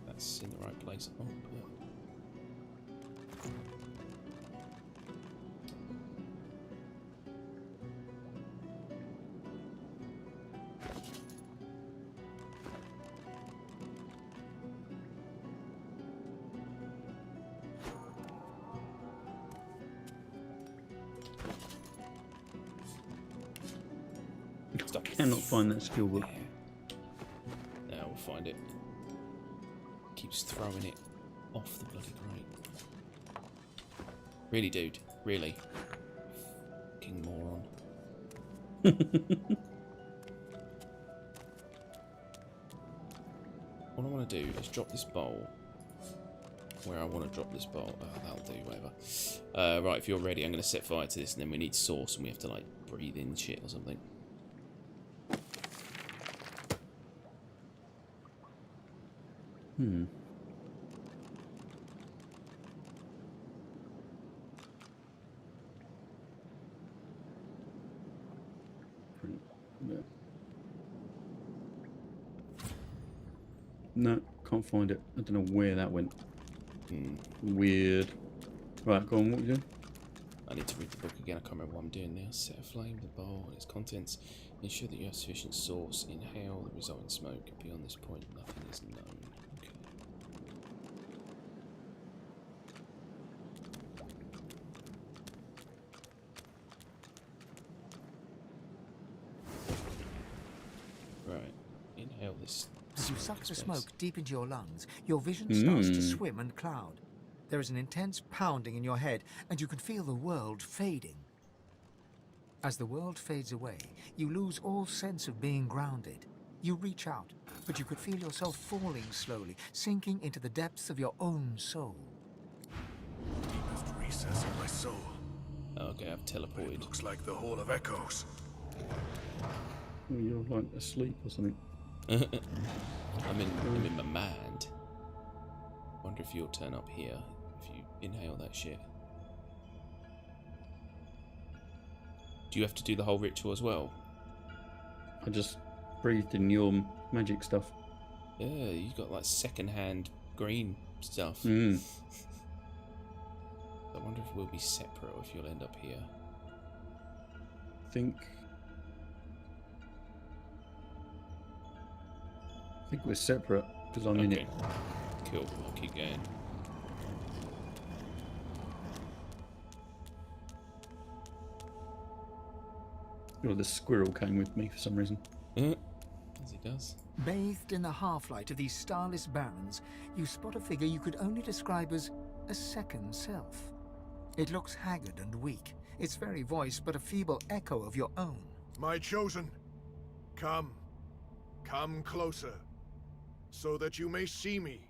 That's in the right place. Oh, yeah. I cannot find that skill book. Now we'll find it. Keeps throwing it off the bloody grate. Really, dude? Really? Fucking moron. What I want to do is drop this bowl where I want to drop this bowl. Oh, that'll do, whatever. Right, if you're ready, I'm going to set fire to this, and then we need sauce, and we have to, like, breathe in shit or something. Hmm. No, can't find it. I don't know where that went. Weird. Right, go on, what are you doing? I need to read the book again. I can't remember what I'm doing now. Set aflame the bowl and its contents. Ensure that you have sufficient sauce. Inhale the resulting smoke. Beyond this point, nothing is known. Okay. Right. Inhale this. As you suck the smoke deep into your lungs, your vision starts to swim and cloud. There is an intense pounding in your head, and you can feel the world fading. As the world fades away, you lose all sense of being grounded. You reach out, but you could feel yourself falling slowly, sinking into the depths of your own soul. Deepest recess of my soul. Okay, I've teleported. It looks like the Hall of Echoes. Oh, you're like asleep or something. I'm in my mind. Wonder if you'll turn up here if you inhale that shit. Do you have to do the whole ritual as well? I just breathed in your magic stuff. Yeah, you got like second-hand green stuff. Mm. I wonder if we'll be separate or if you'll end up here. I think we're separate because I'm in it. Cool. I'll keep going. Oh, the squirrel came with me for some reason. As he does. Bathed in the half-light of these starless barrens, you spot a figure you could only describe as a second self. It looks haggard and weak, its very voice but a feeble echo of your own. My chosen, come closer, so that you may see me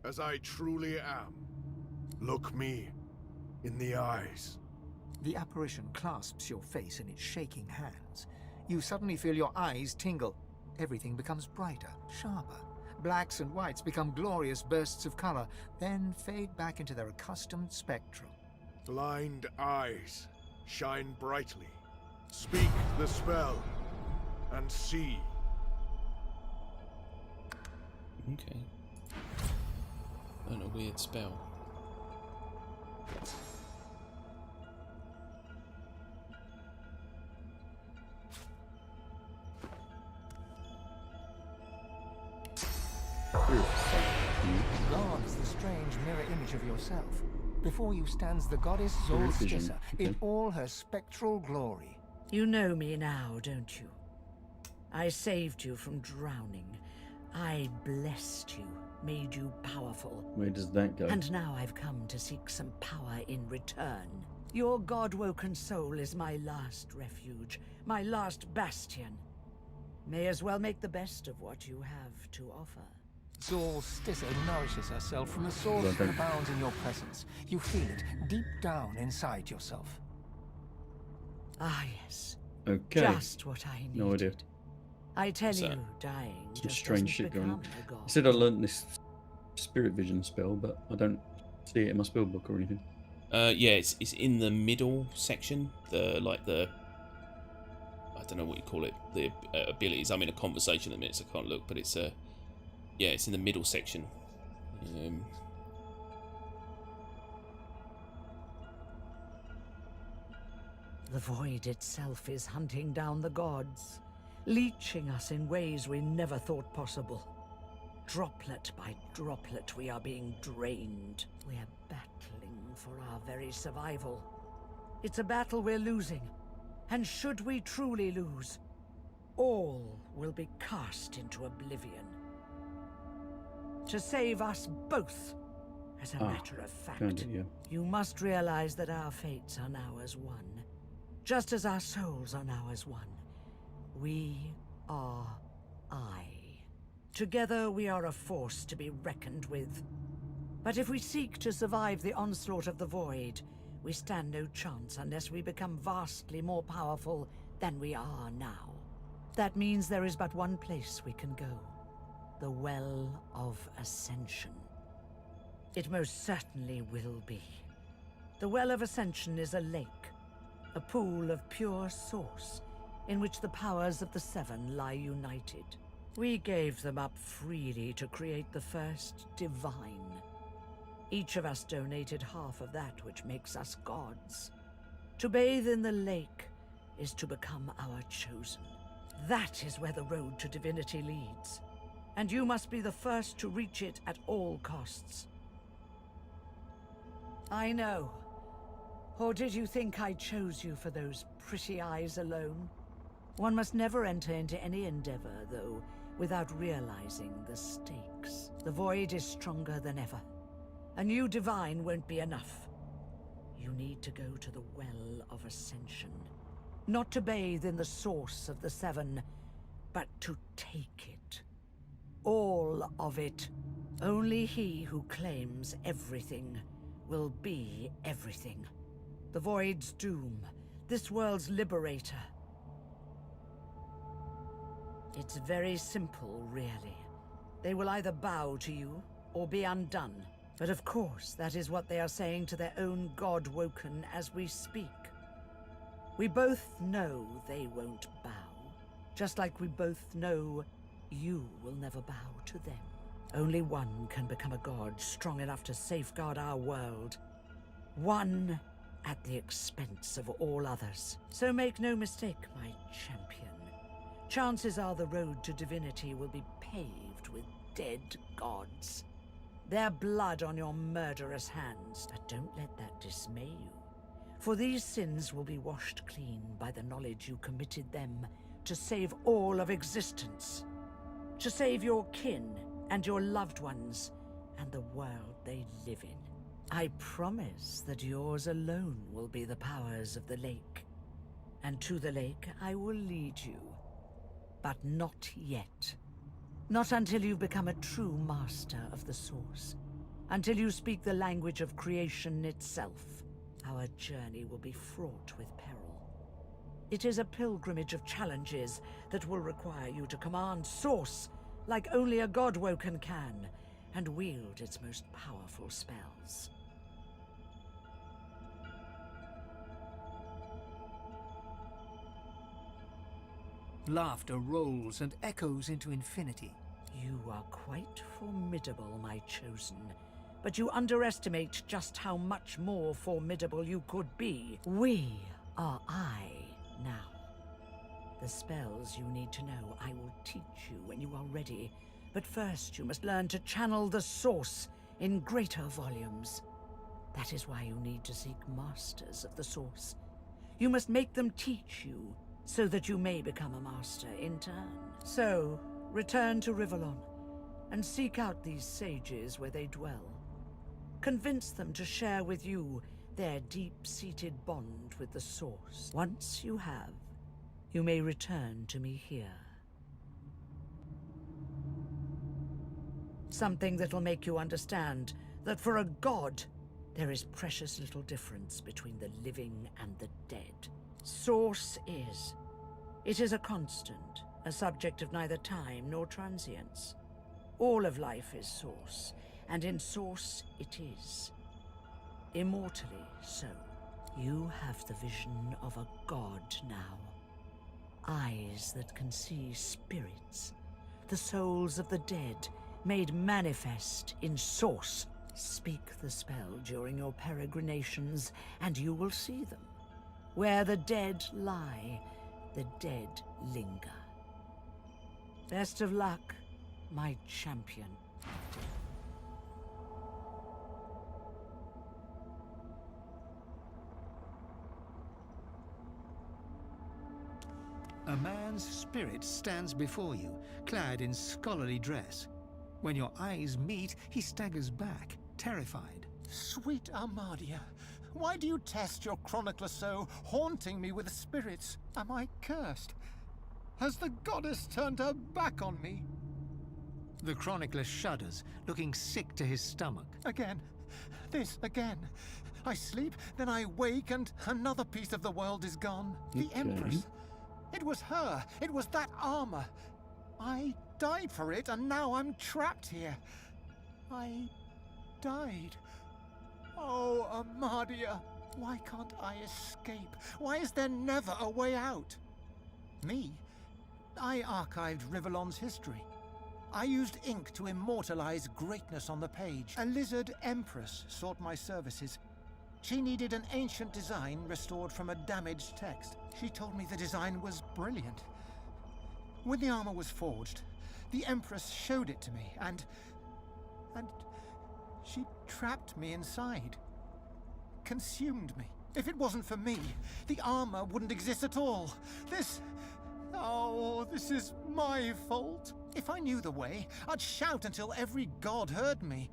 as I truly am. Look me in the eyes. The apparition clasps your face in its shaking hands. You suddenly feel your eyes tingle. Everything becomes brighter, sharper. Blacks and whites become glorious bursts of color, then fade back into their accustomed spectrum. Blind eyes, shine brightly. Speak the spell, and see. Okay. And a weird spell. God is the strange mirror image of yourself. Before you stands the goddess Solstice in all her spectral glory. You know me now, don't you? I saved you from drowning. I blessed you, made you powerful. Where does that go? And now I've come to seek some power in return. Your god-woken soul is my last refuge, my last bastion. May as well make the best of what you have to offer. Solstice nourishes herself from the source that abounds in your presence. You feel it deep down inside yourself. Ah, yes. Okay. Just what I need. No idea. I tell you, dying Some just strange doesn't shit going on. become a god. I said I learnt this spirit vision spell, but I don't see it in my spell book or anything. Yeah, it's in the middle section. I don't know what you call it. The abilities. I'm in a conversation at the minute, so I can't look. But it's yeah, it's in the middle section. The void itself is hunting down the gods, leeching us in ways we never thought possible. Droplet by droplet, we are being drained. We are battling for our very survival. It's a battle we're losing, and should we truly lose, all will be cast into oblivion. To save us both, as a matter of fact, you must realize that our fates are now as one, just as our souls are now as one. We are I. Together we are a force to be reckoned with. But if we seek to survive the onslaught of the void, we stand no chance unless we become vastly more powerful than we are now. That means there is but one place we can go. The Well of Ascension. It most certainly will be. The Well of Ascension is a lake, a pool of pure source, in which the powers of the Seven lie united. We gave them up freely to create the first divine. Each of us donated half of that which makes us gods. To bathe in the lake is to become our chosen. That is where the road to divinity leads. And you must be the first to reach it at all costs. I know. Or did you think I chose you for those pretty eyes alone? One must never enter into any endeavor, though, without realizing the stakes. The void is stronger than ever. A new divine won't be enough. You need to go to the Well of Ascension. Not to bathe in the source of the Seven, but to take it. All of it. Only he who claims everything will be everything. The Void's doom, this world's liberator. It's very simple, really. They will either bow to you, or be undone. But of course, that is what they are saying to their own god woken as we speak. We both know they won't bow. Just like we both know you will never bow to them. Only one can become a god strong enough to safeguard our world. One at the expense of all others. So make no mistake, my champion. Chances are the road to divinity will be paved with dead gods. Their blood on your murderous hands. But don't let that dismay you. For these sins will be washed clean by the knowledge you committed them to save all of existence. To save your kin and your loved ones and the world they live in. I promise that yours alone will be the powers of the lake. And to the lake I will lead you. But not yet. Not until you've become a true master of the Source. Until you speak the language of creation itself. Our journey will be fraught with peril. It is a pilgrimage of challenges that will require you to command Source like only a Godwoken can, and wield its most powerful spells. Laughter rolls and echoes into infinity. You are quite formidable, my chosen. But you underestimate just how much more formidable you could be. We are I now. The spells you need to know I will teach you when you are ready. But first you must learn to channel the source in greater volumes. That is why you need to seek masters of the source. You must make them teach you, so that you may become a master in turn. So, return to Rivellon, and seek out these sages where they dwell. Convince them to share with you their deep-seated bond with the source. Once you have, you may return to me here. Something that'll make you understand that for a god, there is precious little difference between the living and the dead. Source is. It is a constant, a subject of neither time nor transience. All of life is source, and in source it is. Immortally so. You have the vision of a god now. Eyes that can see spirits, the souls of the dead, made manifest in source. Speak the spell during your peregrinations, and you will see them. Where the dead lie, the dead linger. Best of luck, my champion. A man's spirit stands before you, clad in scholarly dress. When your eyes meet, he staggers back, terrified. Sweet Armadia, why do you test your chronicler so, haunting me with spirits? Am I cursed? Has the goddess turned her back on me? The chronicler shudders, looking sick to his stomach. Again. This again. I sleep, then I wake, and another piece of the world is gone. The Empress. It was her. It was that armor. I died for it, and now I'm trapped here. I died. Oh, Armadia, why can't I escape? Why is there never a way out? Me? I archived Rivellon's history. I used ink to immortalize greatness on the page. A lizard empress sought my services. She needed an ancient design restored from a damaged text. She told me the design was brilliant. When the armor was forged, the Empress showed it to me, and she trapped me inside. Consumed me. If it wasn't for me, the armor wouldn't exist at all. This is my fault. If I knew the way, I'd shout until every god heard me.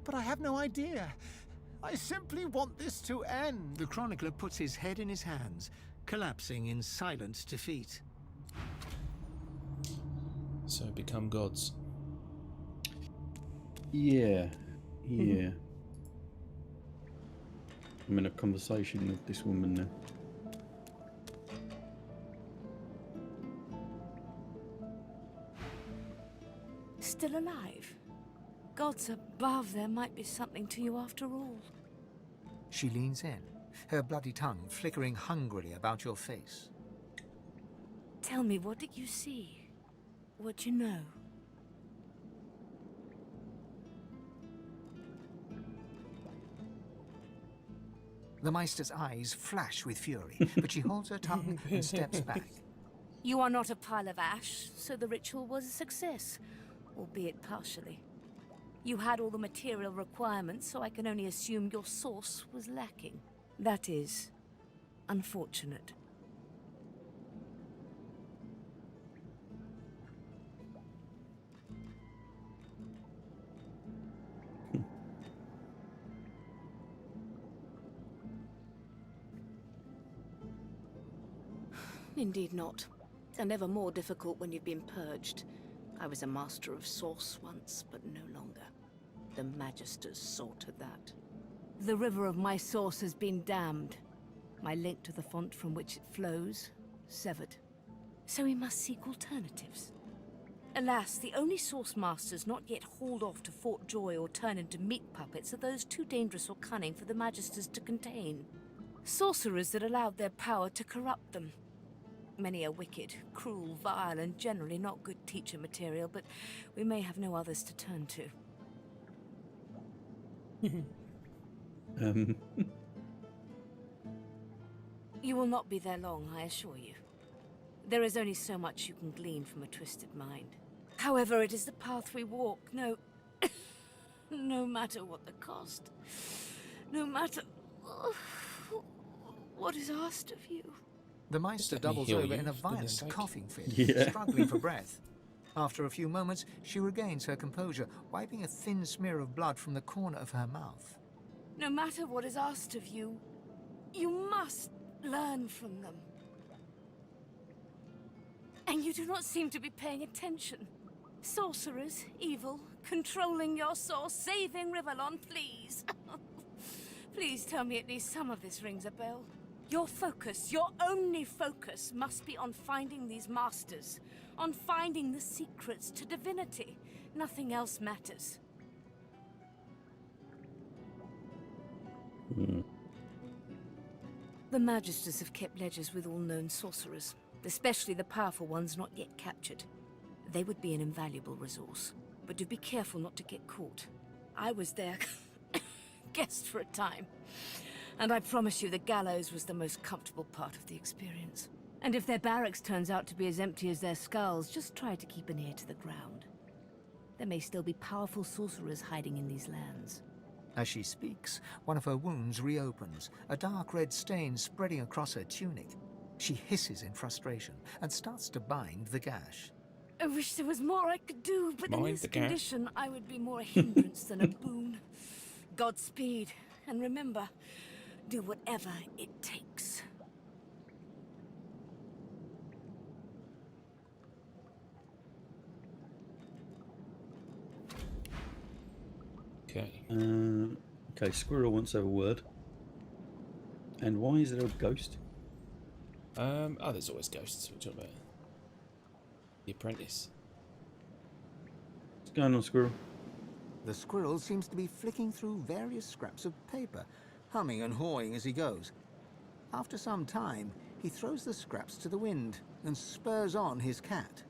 But I have no idea. I simply want this to end. The chronicler puts his head in his hands, collapsing in silent defeat. So become gods. Yeah. I'm in a conversation with this woman now. Still alive? Gods above, there might be something to you after all. She leans in, her bloody tongue flickering hungrily about your face. Tell me, what did you see? What you know? The Meister's eyes flash with fury, but she holds her tongue and steps back. You are not a pile of ash, so the ritual was a success, albeit partially. You had all the material requirements, so I can only assume your source was lacking. That is unfortunate. Indeed not. And ever more difficult when you've been purged. I was a master of source once, but no longer. The Magisters saw to that. The river of my source has been dammed. My link to the font from which it flows, severed. So we must seek alternatives. Alas, the only source masters not yet hauled off to Fort Joy or turned into meat puppets are those too dangerous or cunning for the Magisters to contain. Sorcerers that allowed their power to corrupt them. Many are wicked, cruel, vile, and generally not good teacher material, but we may have no others to turn to. You will not be there long, I assure you. There is only so much you can glean from a twisted mind. However, it is the path we walk, no matter what the cost. No matter what is asked of you. The Meister doubles over in a violent coughing fit, struggling for breath. After a few moments, she regains her composure, wiping a thin smear of blood from the corner of her mouth. No matter what is asked of you, you must learn from them. And you do not seem to be paying attention. Sorcerers, evil, controlling your source, saving Rivellon, please. Please tell me at least some of this rings a bell. Your focus, your only focus, must be on finding these masters, on finding the secrets to divinity. Nothing else matters. The Magisters have kept ledgers with all known sorcerers, especially the powerful ones not yet captured. They would be an invaluable resource, but do be careful not to get caught. I was their guest for a time, and I promise you the gallows was the most comfortable part of the experience. And if their barracks turns out to be as empty as their skulls, just try to keep an ear to the ground. There may still be powerful sorcerers hiding in these lands. As she speaks, one of her wounds reopens, a dark red stain spreading across her tunic. She hisses in frustration and starts to bind the gash. I wish there was more I could do, but in this condition, I would be more a hindrance than a boon. Godspeed, and remember, do whatever it takes. Okay. Okay, Squirrel wants to have a word. And why is there a ghost? Oh, there's always ghosts. What are you talking about? The Apprentice. What's going on, Squirrel? The squirrel seems to be flicking through various scraps of paper, humming and hawing as he goes. After some time, he throws the scraps to the wind and spurs on his cat.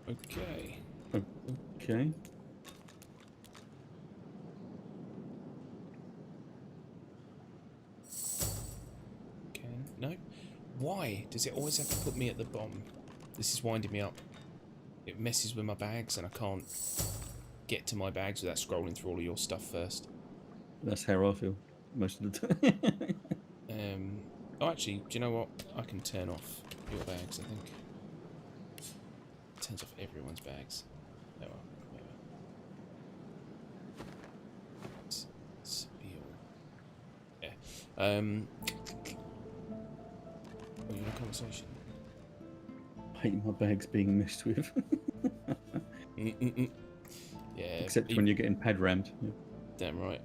Okay. Okay. No? Why does it always have to put me at the bottom? This is winding me up. It messes with my bags and I can't get to my bags without scrolling through all of your stuff first. That's how I feel most of the time. Oh, actually, do you know what? I can turn off your bags, I think. It turns off everyone's bags. Oh, well, whatever. It's yeah. Oh, you're in a conversation? I hate my bags being messed with. Yeah. Except when you're getting pad rammed. Yeah. Damn right.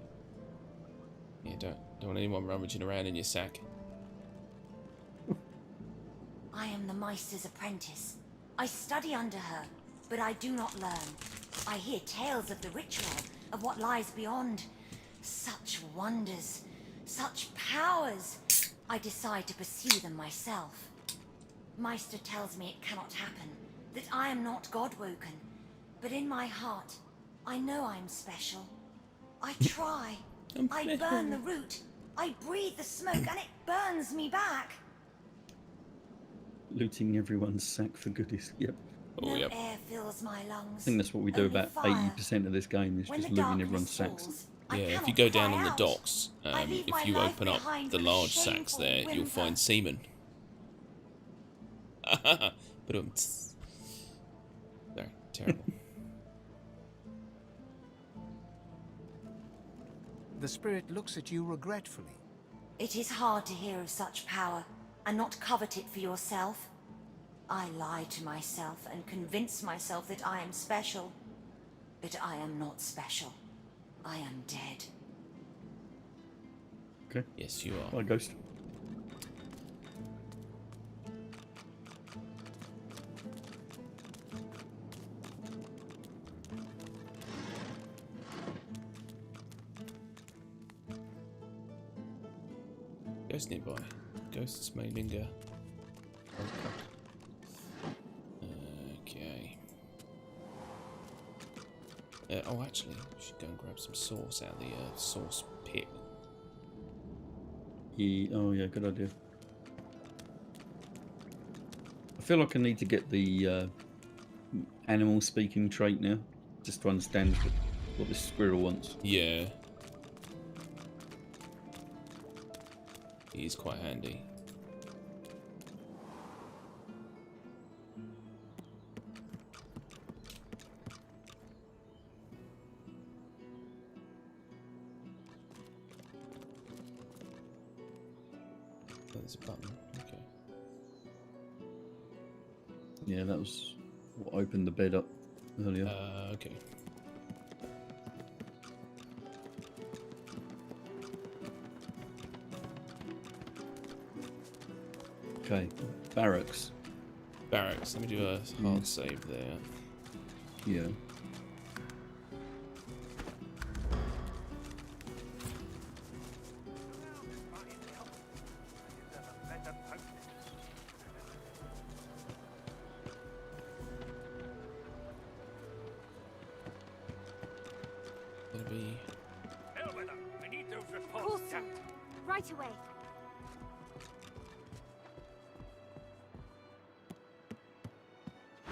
Yeah, don't want anyone rummaging around in your sack. I am the Meister's apprentice. I study under her, but I do not learn. I hear tales of the ritual, of what lies beyond. Such wonders, such powers. I decide to pursue them myself. Meister tells me it cannot happen, that I am not God-woken. But in my heart, I know I'm special. I try. I burn the root. I breathe the smoke, and it burns me back. Looting everyone's sack for goodies. Yep. No air fills my lungs. I think that's what we do about 80% of this game, is just looting everyone's sacks. Yeah, if you go down on the docks, if you open up the large sacks there, you'll find semen. But sorry, terrible. The spirit looks at you regretfully. It is hard to hear of such power and not covet it for yourself. I lie to myself and convince myself that I am special. But I am not special. I am dead. Okay. Yes, you are. Hi, Ghost. Ghost nearby. Ghosts may linger Okay. Oh, actually, we should go and grab some sauce out of the sauce pit. Oh yeah, good idea. I feel like I need to get the animal speaking trait now, just to understand what this squirrel wants. Yeah. He is quite handy. Oh, there's a button. Okay. Yeah, that was what opened the bed up earlier. Okay. Okay, barracks. Barracks. Let me do a hard save there. Yeah. Gonna be. I need those Of course, sir. Right away.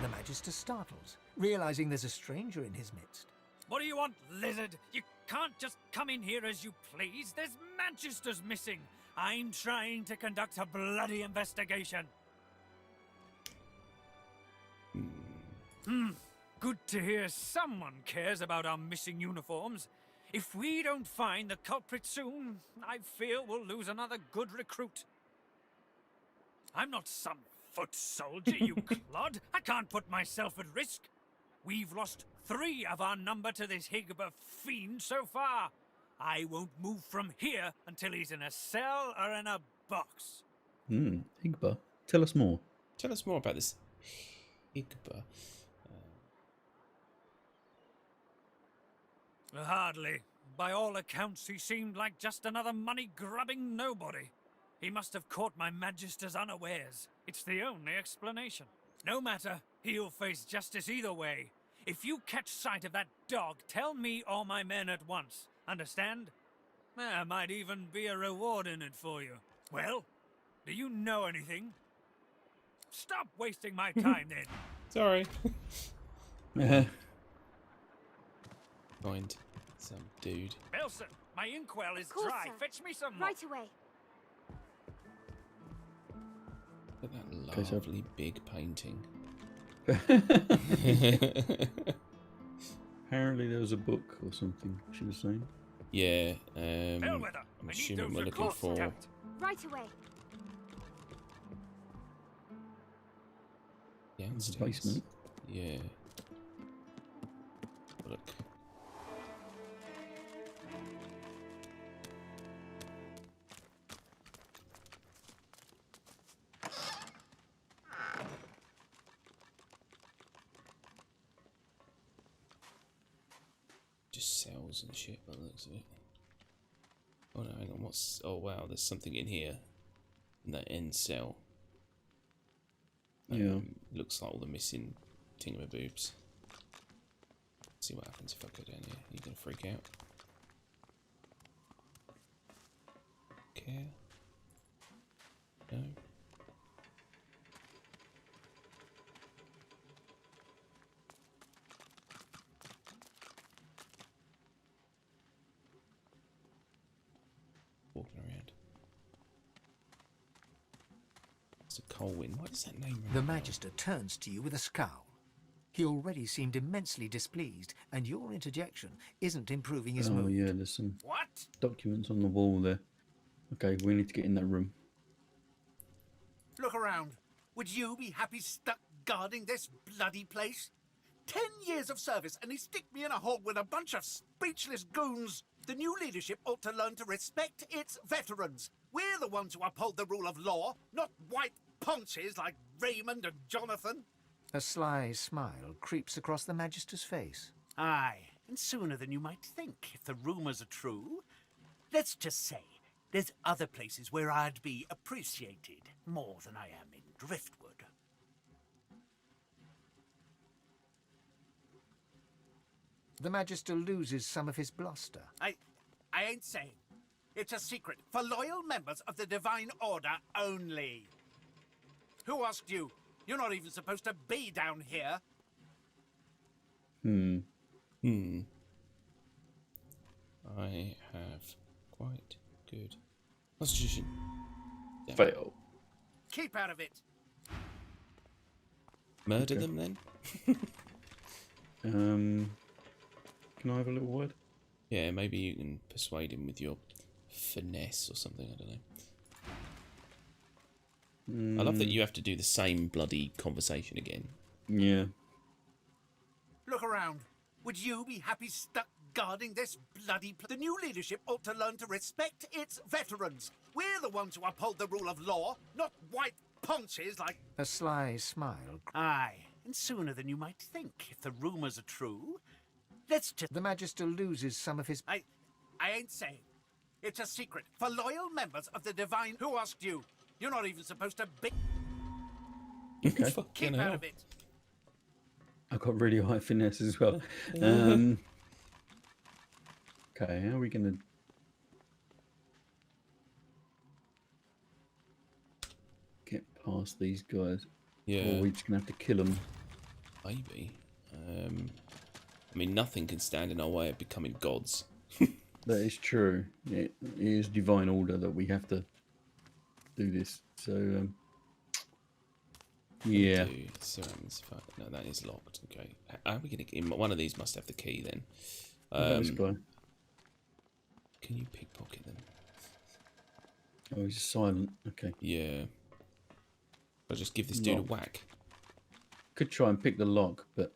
The Magister startles, realizing there's a stranger in his midst. What do you want, lizard? You can't just come in here as you please. There's Manchesters missing. I'm trying to conduct a bloody investigation. Good to hear someone cares about our missing uniforms. If we don't find the culprit soon, I fear we'll lose another good recruit. I'm not some foot soldier, you clod. I can't put myself at risk. We've lost 3 of our number to this Higba fiend so far. I won't move from here until he's in a cell or in a box. Higba. Tell us more. Tell us more about this Higba. Hardly. By all accounts, he seemed like just another money-grubbing nobody. He must have caught my Magisters unawares. It's the only explanation. No matter, he'll face justice either way. If you catch sight of that dog, tell me or my men at once. Understand? There might even be a reward in it for you. Well, do you know anything? Stop wasting my time then. Sorry. Find some dude. Elson, my inkwell is Course, dry. sir. Fetch me some more. Right away. Look at that Okay, so- lovely big painting. Apparently there was a book or something she was saying. Yeah, Bellwether, I'm I need assuming those we're looking reports, for. damn it. Right away. It's Downstairs. a basement. Yeah. Look. Just cells and shit by the looks of it. Oh no, hang on, what's... Oh wow, there's something in here. In that end cell. Yeah. Looks like all the missing tingamaboobs. See what happens if I go down here. You gonna freak out? Care? No? Walking around. It's a Colwyn. Why does that name ring The a bell? Magister turns to you with a scowl. He already seemed immensely displeased, and your interjection isn't improving his Oh mood. yeah, there's some What? documents on the wall there. Okay, we need to get in that room. Look around. Would you be happy stuck guarding this bloody place? 10 years of service and he stick me in a hole with a bunch of speechless goons. The new leadership ought to learn to respect its veterans. We're the ones who uphold the rule of law, not white ponces like Raymond and Jonathan. A sly smile creeps across the Magister's face. Aye, and sooner than you might think, if the rumours are true. Let's just say, There's other places where I'd be appreciated more than I am in Driftwood. The Magister loses some of his bluster. I ain't saying. It's a secret for loyal members of the Divine Order only. Who asked you? You're not even supposed to be down here. I have quite good constitution. Fail. Keep out of it. Murder them then? Can I have a little word? Yeah, maybe you can persuade him with your finesse or something, I don't know. I love that you have to do the same bloody conversation again. Yeah. Look around. Would you be happy stuck guarding this bloody The new leadership ought to learn to respect its veterans. We're the ones who uphold the rule of law, not white ponches like... A sly smile. Aye, and sooner than you might think, if the rumours are true. Let's just... The Magister loses some of his... I ain't saying. It's a secret for loyal members of the Divine... Who asked you? You're not even supposed to be... Okay. Keep out of it. I've got really high finesse as well. Okay, how are we going to... get past these guys? Yeah. Or are we just going to have to kill them? Maybe. I mean, nothing can stand in our way of becoming gods. That is true. It is divine order that we have to do this. So, yeah. No, that is locked. Okay. How are we going to... One of these must have the key then. This guy. Can you pickpocket them? Oh, he's silent. Okay. Yeah. I'll just give this dude a whack. Could try and pick the lock, but...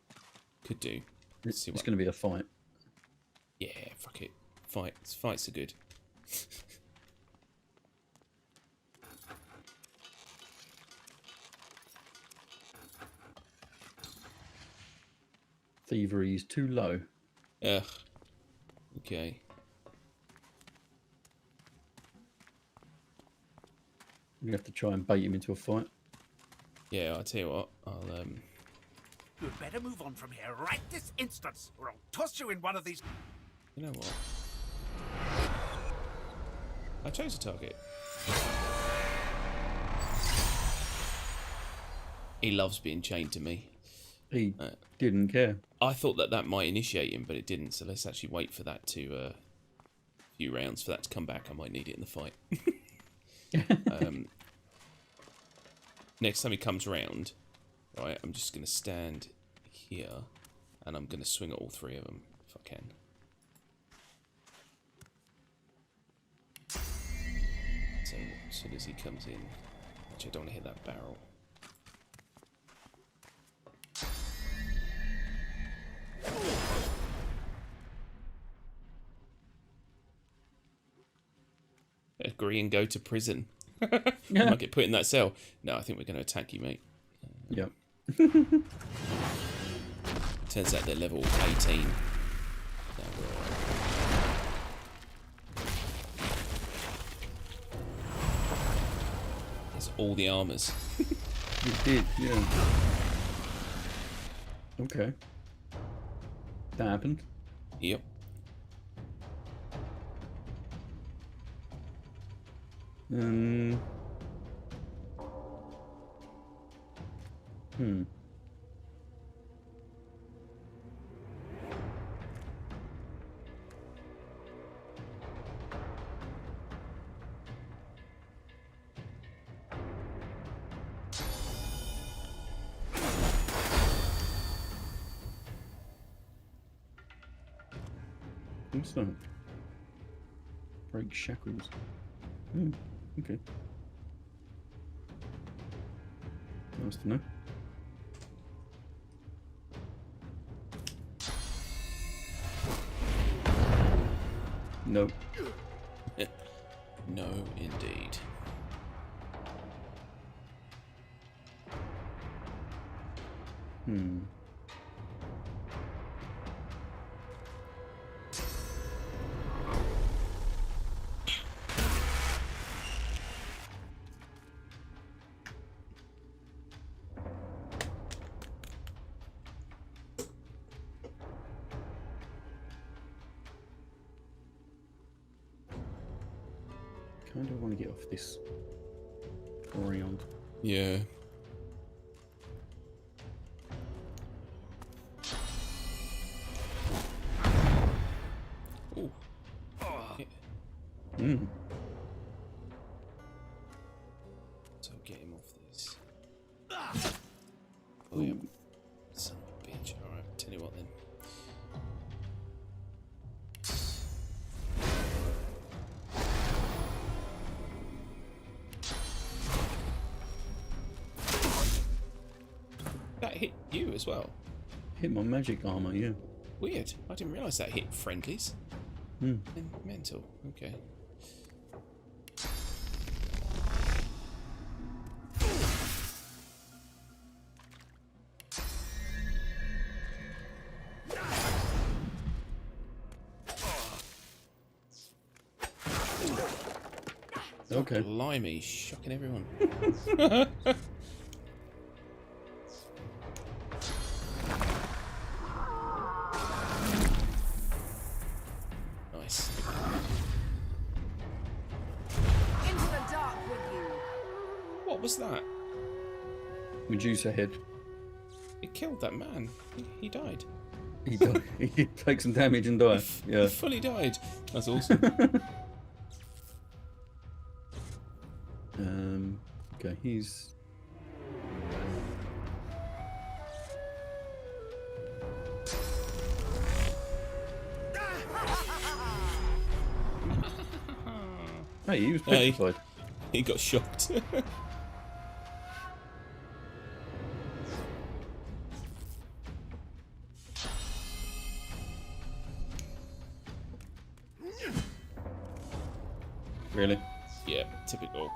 Could do. It's going to be a fight. Yeah, fuck it. Fights are good. Thievery is too low. Ugh. Okay. We have to try and bait him into a fight. Yeah, I'll tell you what. I'll You'd better move on from here right this instant, or I'll toss you in one of these... You know what? I chose a target. He loves being chained to me. He didn't care. I thought that might initiate him, but it didn't. So let's actually wait for that to... a few rounds for that to come back. I might need it in the fight. Next time he comes round, right, I'm just going to stand here, and I'm going to swing at all three of them, if I can. So, as soon as he comes in... Actually, I don't want to hit that barrel. Agree and go to prison. You might get put in that cell. No, I think we're going to attack you, mate. Yep. Turns out they're level 18. It's all the armors. It did, yeah. Okay. That happened. Yep. What's that? Break shackles. Okay. Nice to know. No. No, indeed. kind of want to get off this ground. Yeah. Ooh. Yeah. So get him off this. Oh yeah. Son of a bitch. Alright, tell you what then. That hit you as well? Hit my magic armor, yeah. Weird. I didn't realise that hit friendlies. Mental. Okay. Okay. Blimey, shocking everyone. Nice. Into the dark with you. What was that? Medusa head. It killed that man. He died. He died. He takes some damage and die. Yeah. He fully died. That's awesome. Okay, he's... Hey, he was petrified. He got shocked. Really? Yeah, typical.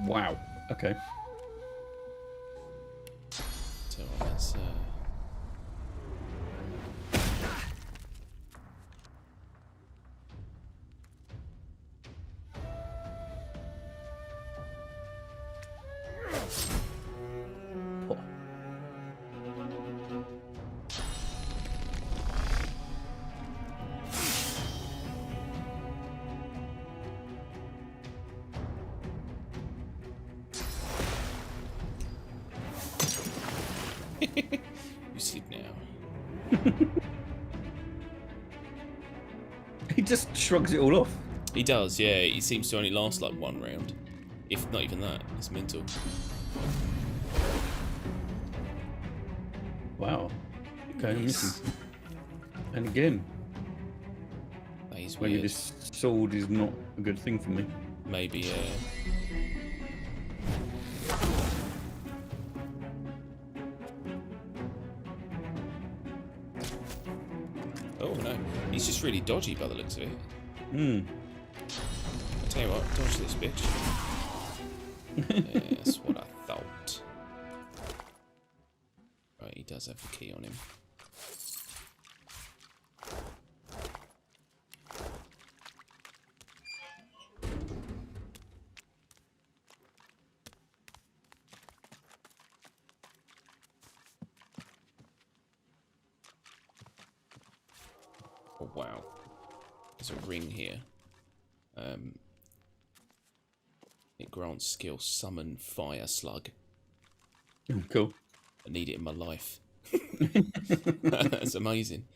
Wow. Okay. So let's you sleep now. He just shrugs it all off. He does, yeah. It seems to only last like one round. If not even that. It's mental. Wow. Okay, I'm missing. And again. That is maybe weird. this sword is not a good thing for me. Maybe, yeah. Oh no, he's just really dodgy by the looks of it. I'll tell you what, dodge this bitch. Yeah, that's what I thought. Right, he does have the key on him. Oh wow, there's a ring here. It grants skill summon fire slug. Cool. I need it in my life. That's amazing.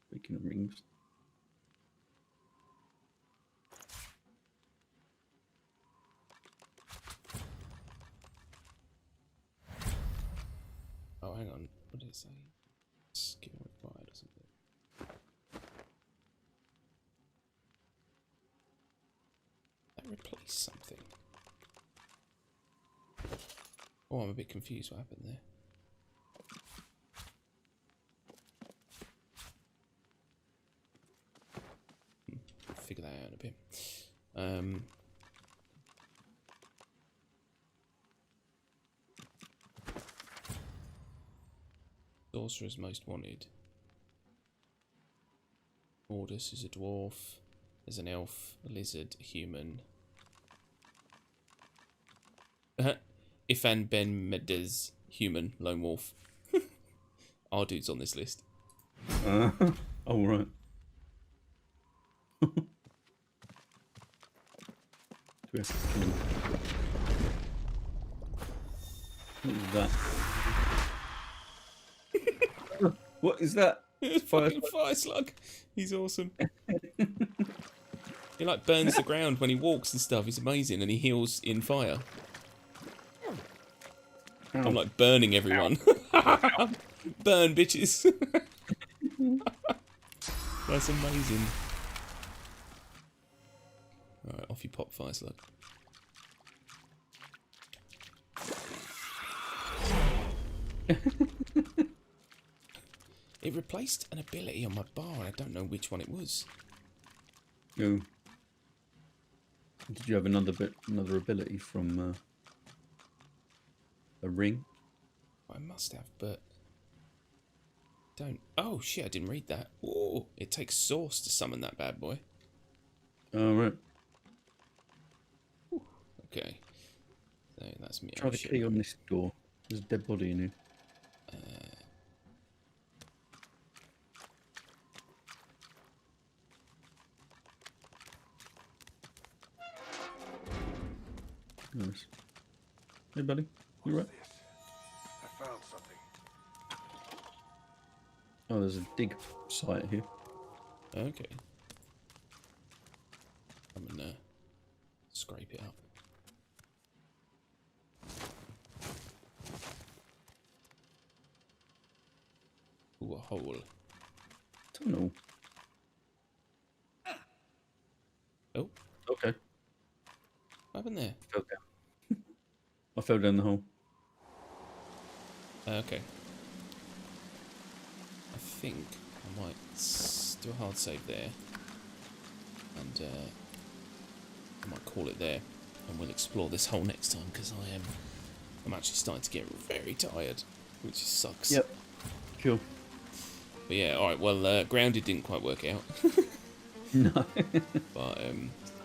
Speaking of rings. Oh, hang on. What did it say? Skill required or something. That replace something. Oh, I'm a bit confused. What happened there? Figure that out in a bit. Sorcerer's most wanted. Ordus is a dwarf. There's an elf, a lizard, a human. Ifan Ben Medez, human, lone wolf. Our dude's on this list. Oh, right. we have to kill him? What is that? What is that? It's fucking fire slug. He's awesome. He like burns the ground when he walks and stuff. He's amazing, and he heals in fire. Ow. I'm like burning everyone. Burn, bitches. That's amazing. Alright, off you pop, fire slug. It replaced an ability on my bar, and I don't know which one it was. Oh. Did you have another ability from a ring? I must have, but don't. Oh shit! I didn't read that. Whoa! It takes source to summon that bad boy. Oh right. Okay. So that's me. Try the key on this door. There's a dead body in here. Nice. Hey, buddy. You right? I found something. Oh, there's a dig site here. Okay. I'm gonna scrape it up. Ooh, a hole. Tunnel. Oh. Okay. What happened there? Fell down. I fell down the hole. Okay. I think I might do a hard save there. And I might call it there. And we'll explore this hole next time, because I'm actually starting to get very tired, which sucks. Yep. Cool. But yeah, alright, well, Grounded didn't quite work out. No. But,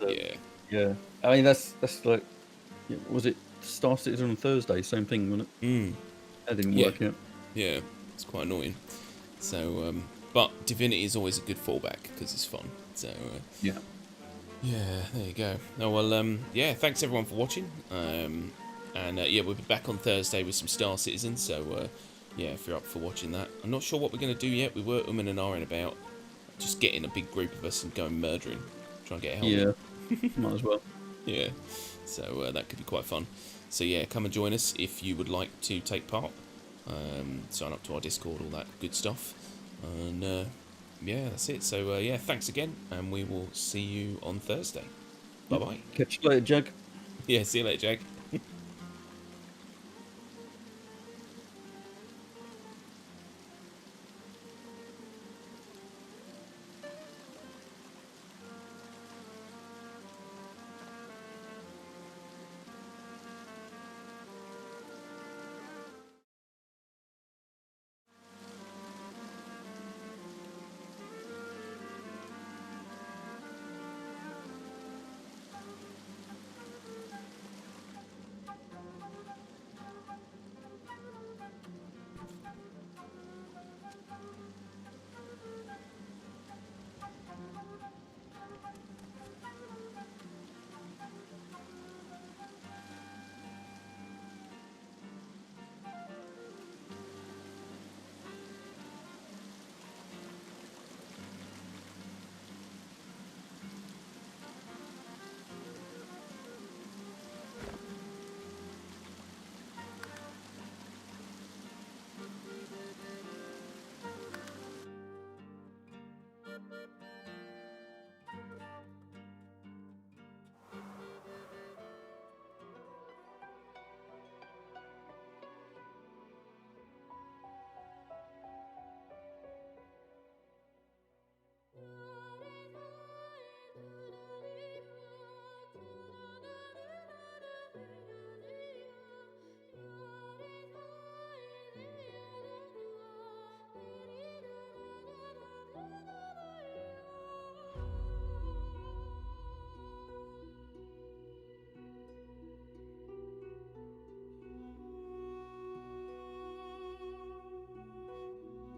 yeah. Yeah. I mean, that's like, was it Star Citizen on Thursday? Same thing, wasn't it? Mm. That didn't Yeah. work out. Yeah, it's quite annoying. So, but Divinity is always a good fallback, because it's fun. So, yeah. Yeah, there you go. Oh, well, yeah, thanks everyone for watching. And yeah, we'll be back on Thursday with some Star Citizen, so yeah, if you're up for watching that. I'm not sure what we're going to do yet. We were and ahhing about just getting a big group of us and going murdering. Try and get a helmet. Yeah, might as well. Yeah, so that could be quite fun. So yeah, come and join us if you would like to take part. Sign up to our Discord, all that good stuff. And yeah, that's it. So yeah, thanks again, and we will see you on Thursday. Bye-bye. Catch you later, Jag. Yeah, see you later, Jag.